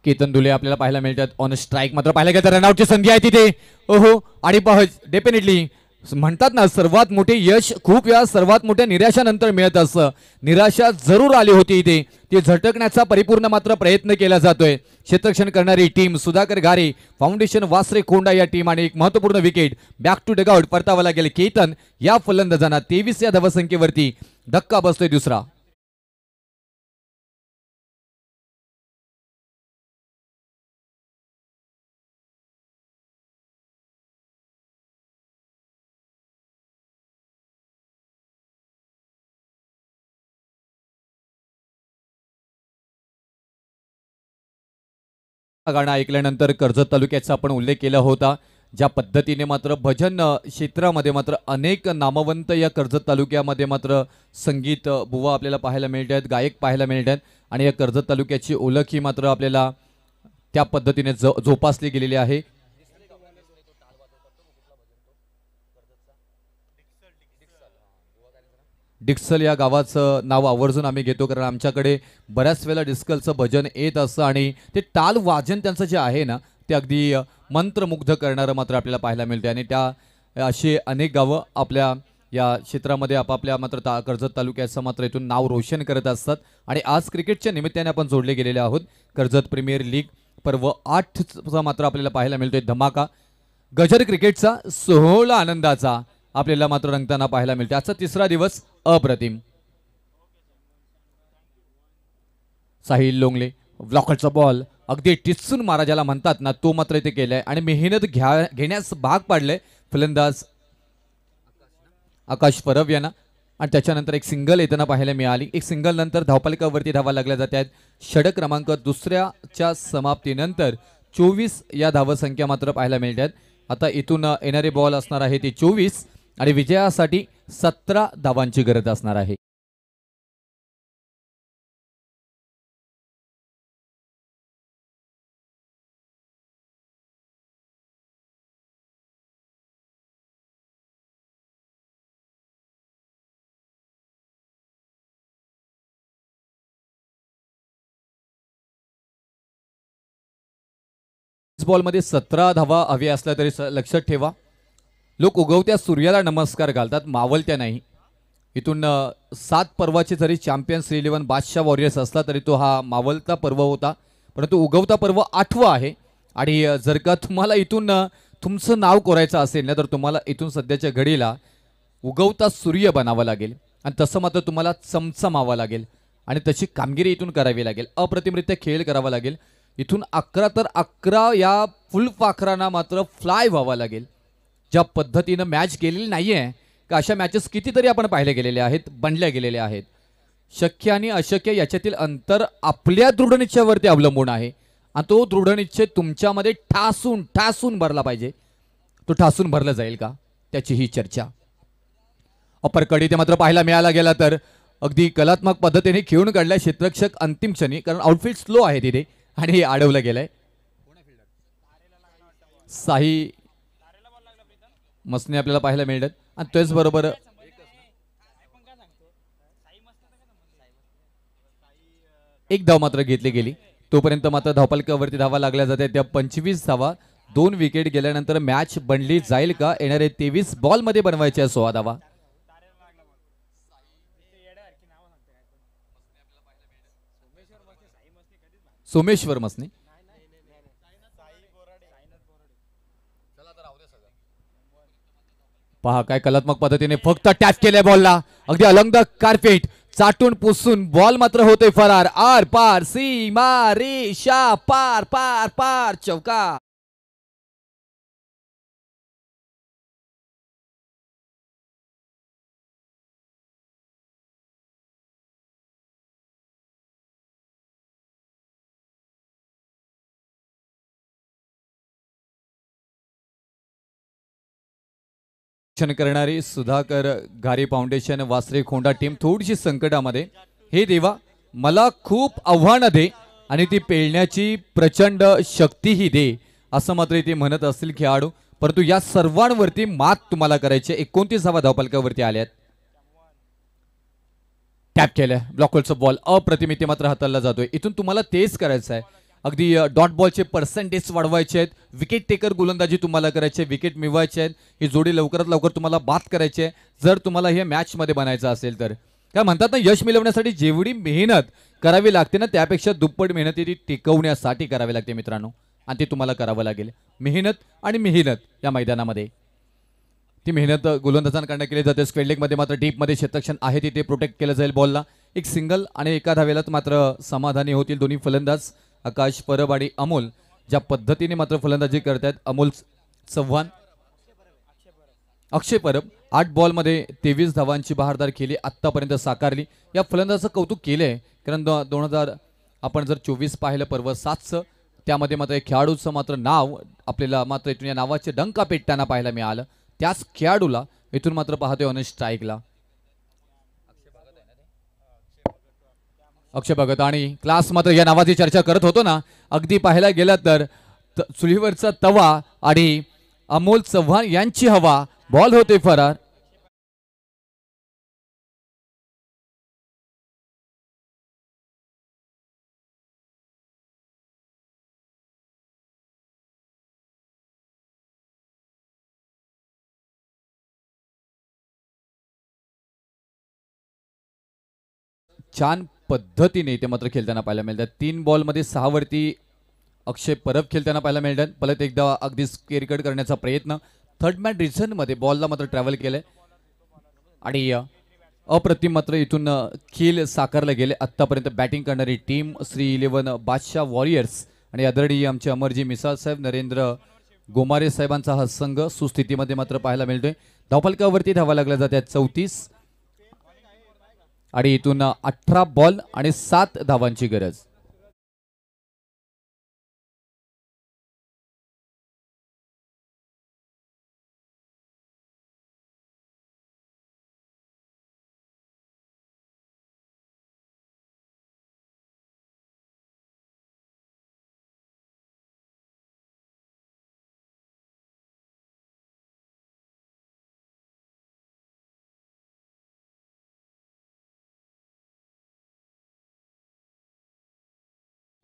केतन दुले आपल्याला पाहायला मिळतात ऑन स्ट्राईक. मात्र पाहायला गेलं तर रनआउटची संधी आहे तिथे. ओहो आणि डेफिनेटली म्हणतात ना सर्वात मोठे यश खूप वेळा सर्वात मोठ्या निराशानंतर मिळत असतं. निराशा जरूर आली होती इथे. ती झटकण्याचा परिपूर्ण मात्र प्रयत्न केला जातोय. क्षेत्ररक्षण करणारी टीम सुधाकर घारे फाउंडेशन वासरे कोंडा या टीम आणि एक महत्वपूर्ण विकेट बॅक टू डगआउट परतावा लागेल केतन या फलंदाजांना. 23 या धावसंख्येवरती धक्का बसतोय दुसरा. गाणं ऐकल्यानंतर कर्जत तालुक्याचा आपण उल्लेख केला होता. ज्या पद्धतीने मात्र भजन क्षेत्रामध्ये मात्र अनेक नामवंत या कर्जत तालुक्यामध्ये मात्र संगीत बुवा आपल्याला पाहायला मिळतात, गायक पाहायला मिळतात आणि या कर्जत तालुक्याची ओळख ही मात्र आपल्याला त्या पद्धतीने जोपासली गेलेली आहे. डिक्सल या गावाचं नाव आवर्जून आम्ही घेतो कारण आमच्याकडे बऱ्याच वेळेला डिस्कलचं भजन येत असतं आणि ते टाल वाजन त्यांचं जे आहे ना ते अगदी मंत्रमुग्ध करणारं मात्र आपल्याला पाहायला मिळते आणि त्या अशी अनेक गावं आपल्या या क्षेत्रामध्ये आपापल्या मात्र कर्जत तालुक्याचं मात्र इथून नाव रोशन करत असतात. आणि आज क्रिकेटच्या निमित्ताने आपण जोडले गेलेले आहोत. कर्जत प्रीमियर लीग पर्व 8चा मात्र आपल्याला पाहायला मिळतोय धमाका. गजर क्रिकेटचा सोहळा आनंदाचा आपल्याला मात्र रंगताना पाहायला मिळते. आजचा तिसरा दिवस अप्रतिम. साहिल लोंगले ब्लॉकरचा बॉल अगदी टिचून मारा ज्याला म्हणतात ना तो मात्र इथे केलाय आणि मेहनत घेण्यास भाग पाडले फलंदाज आकाश परब यांना. आणि त्याच्यानंतर एक सिंगल येताना पाहायला मिळाली. एक सिंगल नंतर धावपालिकावरती धावा लागल्या जात आहेत. षटक क्रमांक दुसऱ्याच्या समाप्तीनंतर 24 या धावसंख्या मात्र पाहायला मिळतात. आता इथून येणारे बॉल असणार आहे ते 24 आणि विजयासाठी 17 धावांची गरज असणार आहे. बॉलमध्ये 17 धावा हव्या असल्या तरी लक्षात ठेवा लोक उगवत्या सूर्याला नमस्कार घालतात, मावलत्या नाही. इथून 7 पर्वाचे जरी चॅम्पियन श्री 11 बादशाह वॉरियर्स असला तरी तो हा मावलता पर्व होता, परंतु उगवता पर्व 8वा आहे. आणि जर का तुम्हाला इथून तुमचं नाव कोरायचं असेल ना तर तुम्हाला इथून सध्याच्या घडीला उगवता सूर्य बनावं लागेल आणि तसं मात्र तुम्हाला चमचमावं लागेल आणि तशी कामगिरी इथून करावी लागेल. अप्रतिमरित्या खेळ करावा लागेल. इथून 11 तर 11 या फुल पाखरांना मात्र फ्लाय व्हावा लागेल. ज्या पद्धतीनं मॅच गेलेली नाहीये का अशा मॅचेस कितीतरी आपण पाहिले गेलेले आहेत, बनल्या गेलेल्या आहेत. शक्य आणि अशक्य याच्यातील अंतर आपल्या दृढनिश्चयावरती अवलंबून आहे आणि तो दृढनिश्चय तुमच्यामध्ये ठासून ठासून भरला पाहिजे. तो ठासून भरला जाईल का त्याची ही चर्चा. अपर कडी ते मात्र पाहायला मिळाला गेला तर अगदी कलात्मक पद्धतीने खेळून काढलाय क्षेत्ररक्षक अंतिम क्षणी, कारण आउटफील्ड स्लो आहे तिथे आणि अडवलं गेलंय. साही मसने आपल्याला पाहायला मिळतात आणि त्याच बरोबर एक धाव मात्र घेतली गेली. तोपर्यंत मात्र धावफलकावरती धावा लागल्या जाते त्या 25 धावा. 2 विकेट गेल्यानंतर मॅच बनली जाईल का. येणारे 23 बॉल मध्ये बनवायच्या 16 धावा. सोमेश्वर मसने पहा काय कलात्मक पद्धतीने फक्त टॅच केलंय बॉलला. अगदी अलंग कार्पेट चाटून पुसून बॉल मात्र होतोय फरार. आर पार सीमा रेषा पार पार पार चौका. करणारी सुधाकर घारी फाउंडेशन वासरे खोंडा टीम थोडीशी संकटामध्ये. हे देवा मला खूप आव्हानं दे आणि ती पेलण्याची प्रचंड शक्तीही दे असं मात्र ते म्हणत असतील खेळाडू. परंतु या सर्वांवरती मात तुम्हाला करायचे. 29 धावफलकावरती आल्यात. टॅप केलं ब्लॉकवरचा बॉल अप्रतिम मात्र हाताळला जातोय. इथून तुम्हाला तेच करायचं आहे. अगदी डॉट बॉलचे पर्सेंटेज वाढवायचे आहेत. विकेट टेकर गोलंदाजी तुम्हाला करायची आहे. विकेट मिळवायचे आहेत. ही जोडी लवकरात लवकर तुम्हाला बाद करायची आहे जर तुम्हाला हे मॅच मध्ये बनायचं असेल तर. काय म्हणतात ना, यश मिळवण्यासाठी जेवढी मेहनत करावी लागते ना त्यापेक्षा दुप्पट मेहनत ती टिकवण्यासाठी करावी लागते मित्रांनो. आणि ते तुम्हाला करावं लागेल. मेहनत आणि मेहनत या मैदानामध्ये ती मेहनत गोलंदाजांकडून केली जाते. स्क्वेअर लेग मध्ये मात्र डीप मध्ये क्षेत्ररक्षण आहे तिथे प्रोटेक्ट केलं जाईल बॉलला. एक सिंगल आणि एका धावेलाच मात्र समाधानी होतील दोन्ही फलंदाज. आकाश परब आणि अमोल ज्या पद्धतीने मात्र फलंदाजी करतात. अमोल चव्हाण अक्षय परब 8 बॉल मध्ये 23 धावांची बहारदार केली आतापर्यंत साकारली. या फलंदाजाचं कौतुक केलंय कारण 2000 आपण जर 24 पाहिलं पर्व 7चं त्यामध्ये मात्र खेळाडूचं मात्र नाव आपल्याला मात्र इथून या नावाचे डंका पेटताना पाहायला मिळालं. त्याच खेळाडूला इथून मात्र पाहतोय ऑन स्ट्राईकला अक्षय भगत. आणि क्लास मात्र या नावाची चर्चा करत होतो ना. अगदी पाहायला गेला तर चुलीवरचा तवा आणि अमोल चव्हाण यांची हवा. बॉल होते फरार. छान पद्धतीने ते मात्र खेळताना पाहायला मिळतात. 3 बॉल मध्ये 6 वरती अक्षय परब खेळताना पाहायला मिळतात. परत एकदा अगदी स्केअर कट करण्याचा प्रयत्न. थर्ड मॅन रिझन मध्ये बॉलला मात्र ट्रॅव्हल केलंय आणि अप्रतिम मात्र इथून खेळ साकारले गेले. आतापर्यंत बॅटिंग करणारी टीम श्री 11 बादशाह वॉरियर्स आणि आदरणीय आमचे अमरजी मिसाळ साहेब नरेंद्र गोमारे साहेबांचा हा संघ सुस्थितीमध्ये मात्र पाहायला मिळतोय. धावफलकावरती धावा लागल्या जातात 34 आणि इथून 18 बॉल आणि 7 धावांची गरज.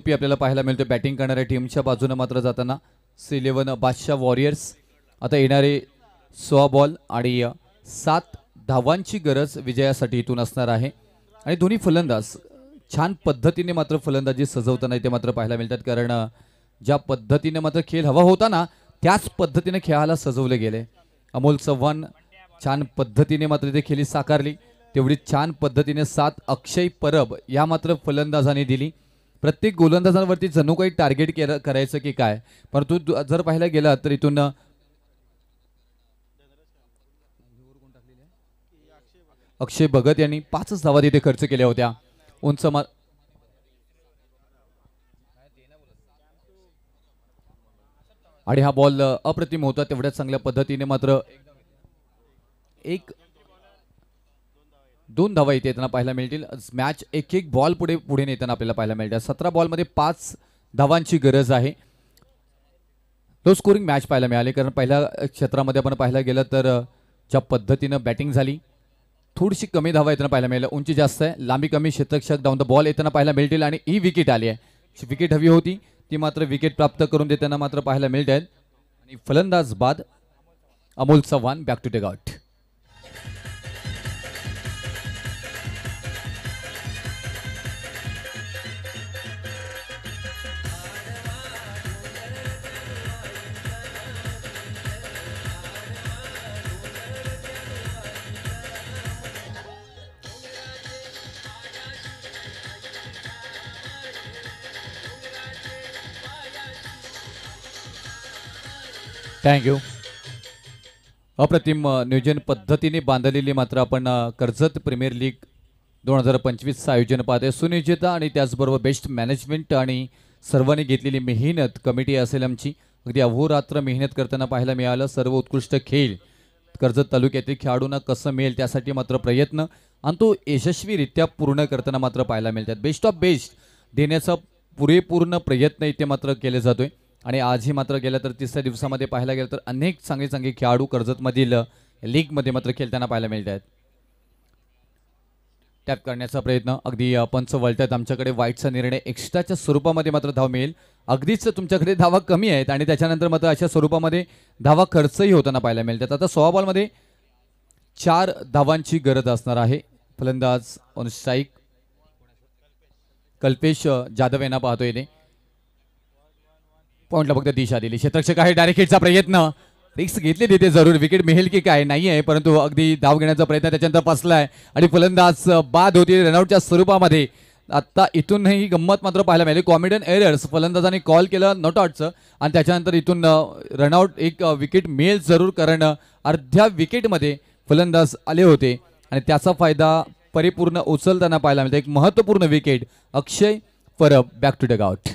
आपल्याला पाहायला मिळते बॅटिंग करणाऱ्या टीमच्या बाजूने मात्र जाताना श्री 11 बादशाह वॉरियर्स. आता येणारे 16 बॉल आणि 7 धावांची गरज विजयासाठी इथून असणार आहे. आणि दोन्ही फलंदाज छान पद्धतीने मात्र फलंदाजी सजवताना इथे मात्र पाहायला मिळतात. कारण ज्या पद्धतीने मात्र खेळ हवा होता ना त्याच पद्धतीने खेळाला सजवले गेले. अमोल चव्हाण छान पद्धतीने मात्र इथे खेळी साकारली. तेवढी छान पद्धतीने 7 अक्षय परब या मात्र फलंदाजांनी दिली. प्रत्येक गोलंदाजांवरती जणू काही टार्गेट करायचं की काय. परंतु जर पाहायला गेला तर इथून अक्षय भगत यांनी 5 धावा तिथे खर्च केल्या होत्या. उंच आणि हा बॉल अप्रतिम होता. तेवढ्याच चांगल्या पद्धतीने मात्र एक 2 धावा इथे येताना पाहायला मिळतील. मॅच एक बॉल पुढे पुढे नेताना आपल्याला पाहायला मिळतात. 17 बॉलमध्ये 5 धावांची गरज आहे. लो स्कोरिंग मॅच पाहायला मिळाली, कारण पहिल्या क्षेत्रामध्ये आपण पाहायला गेलं तर ज्या पद्धतीनं बॅटिंग झाली, थोडीशी कमी धावा येताना पाहायला मिळाल्या. उंची जास्त आहे, लांबी कमी, क्षेत्ररक्षक डाऊन द बॉल येताना पाहायला मिळतील आणि ही विकेट आली आहे. विकेट हवी होती ती मात्र विकेट प्राप्त करून देताना मात्र पाहायला मिळत आहेत. आणि फलंदाज बाद Amol Chavan back to take out. Thank you. अप्रतिम नियोजन पद्धतीने बांधलेली मात्र आपण कर्जत प्रीमियर लीग 2025 आयोजन पाहते. सुनियोजितता आणि त्याचबरोबर बेस्ट मॅनेजमेंट आणि सर्वांनी घेतलेली मेहनत कमिटी असेल आमची. अगदी अहोरात्र मेहनत करताना पाहायला मिळालं. सर्व उत्कृष्ट खेळ कर्जत तालुक्यातील खेळाडूंना कसं मिळेल त्यासाठी मात्र प्रयत्न आणि तो यशस्वीरित्या पूर्ण करताना मात्र पाहायला मिळतात. बेस्ट ऑफ बेस्ट देण्याचा पुरेपूर्ण प्रयत्न इथे मात्र केले जातोय. आणि आजही मात्र गेलं तर तिसऱ्या दिवसामध्ये पाहायला गेलं तर अनेक चांगले चांगले खेळाडू कर्जतमधील लीगमध्ये मात्र खेळताना पाहायला मिळत आहेत. टॅप करण्याचा प्रयत्न अगदी पंच वळतात आमच्याकडे. वाईटचा निर्णय एक्स्ट्राच्या स्वरूपामध्ये मात्र धाव मिळेल. अगदीच तुमच्याकडे धावा कमी आहेत आणि त्याच्यानंतर मात्र अशा स्वरूपामध्ये धावा खर्चही होताना पाहायला मिळतात. आता 16 बॉलमध्ये 4 धावांची गरज असणार आहे. फलंदाज ऑन स्ट्राईक कल्पेश जाधव यांना पाहतो येते. पॉइंटला फक्त दिशा दिली. क्षेत्ररक्षक आहे, डायरेक्ट हिटचा प्रयत्न. रिक्स घेतली तिथे जरूर. विकेट मिळेल की काय नाही आहे, परंतु अगदी धाव घेण्याचा प्रयत्न त्याच्यानंतर फसलाय आणि फलंदाज बाद होती रनआउटच्या स्वरूपामध्ये. आता इथूनही गंमत मात्र पाहायला मिळाली. कॉमेडियन एरर्स फलंदाजाने कॉल केलं नॉट आउटचं आणि त्याच्यानंतर इथून रनआउट एक विकेट मिळेल जरूर, कारण अर्ध्या विकेटमध्ये फलंदाज आले होते आणि त्याचा फायदा परिपूर्ण उचलताना पाहायला मिळतो. एक महत्त्वपूर्ण wicket Akshay Parab back to take out.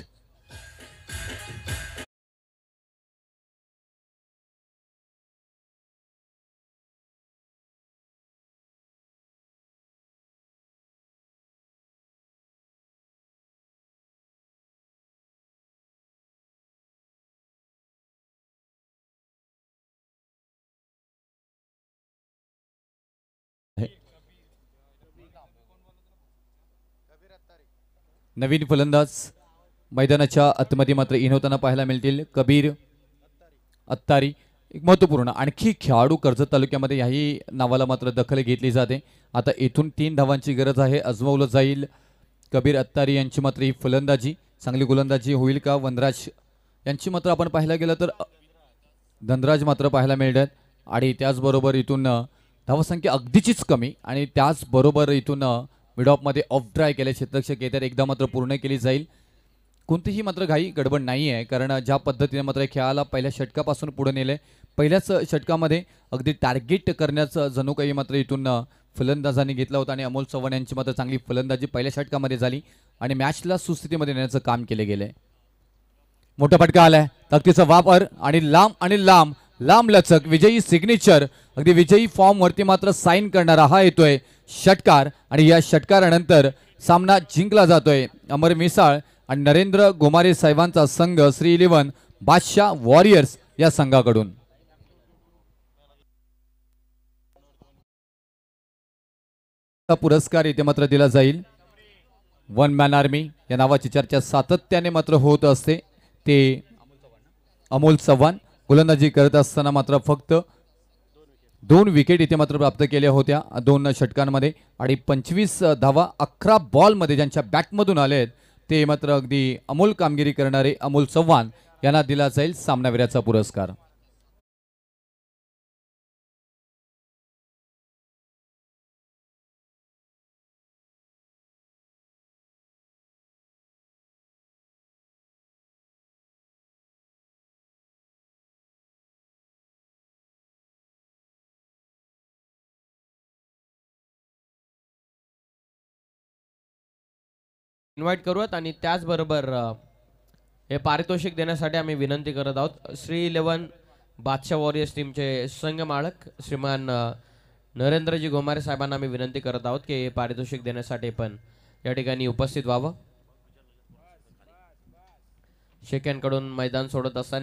नवीन फलंदाज मैदानाच्या आतमध्ये मात्र इन होताना पाहायला मिळतील. कबीर अत्तारी एक महत्त्वपूर्ण आणखी खेळाडू कर्जत तालुक्यामध्ये याही नावाला मात्र दखल घेतली जाते. आता इथून 3 धावांची गरज आहे. आजमावलं जाईल कबीर अत्तारी यांची मात्र ही फलंदाजी. चांगली गोलंदाजी होईल का? वनराज यांची मात्र आपण पाहायला गेलं तर धनराज मात्र पाहायला मिळतात आणि त्याचबरोबर इथून धावसंख्या अगदीचीच कमी आणि त्याचबरोबर इथून मिड ऑफमध्ये ऑफ ड्राय केले क्षेत्ररक्षक येतात. एकदा मात्र पूर्ण केली जाईल. कोणतीही मात्र घाई गडबड नाही आहे, कारण ज्या पद्धतीने मात्र खेळाला पहिल्या षटकापासून पुढे नेले. पहिल्याच षटकामध्ये अगदी टार्गेट करण्याचं जणू काही मात्र इथून फलंदाजांनी घेतला होता आणि अमोल चव्हाण यांची मात्र चांगली फलंदाजी पहिल्या षटकामध्ये झाली आणि मॅचला सुस्थितीमध्ये नेण्याचं काम केले गेले. मोठा फटका आलाय. ताकदीचा वापर आणि लांब लांब लचक विजयी सिग्नेचर अगदी विजयी फॉर्म वरती मात्र साईन करणारा हा येतोय षटकार आणि या षटकारानंतर सामना जिंकला जातोय. अमर मिसाळ आणि नरेंद्र गोमारे साहेबांचा संघ श्री 11 बादशाह वॉरियर्स या संघाकडून. पुरस्कार इथे मात्र दिला जाईल. वन मॅन आर्मी या नावाची चर्चा सातत्याने मात्र होत असते. ते अमोल चव्हाण गोलंदाजी करत असताना मात्र फक्त 2 विकेट इथे मात्र प्राप्त केल्या होत्या 2 षटकांमध्ये आणि 25 धावा 11 बॉलमध्ये ज्यांच्या बॅटमधून आले आहेत ते मात्र अगदी अमोल कामगिरी करणारे अमोल चव्हाण यांना दिला जाईल सामनावीराचा पुरस्कार. इन्व्हाइट करूयात आणि त्याचबरोबर हे पारितोषिक देण्यासाठी आम्ही विनंती करत आहोत श्री 11 बादशाह वॉरियर्स टीमचे संघ मालक श्रीमान नरेंद्रजी गोमारे साहेबांना आम्ही विनंती करत आहोत की हे पारितोषिक देण्यासाठी पण या ठिकाणी उपस्थित व्हावं. शेक्यांकडून मैदान सोडत असताना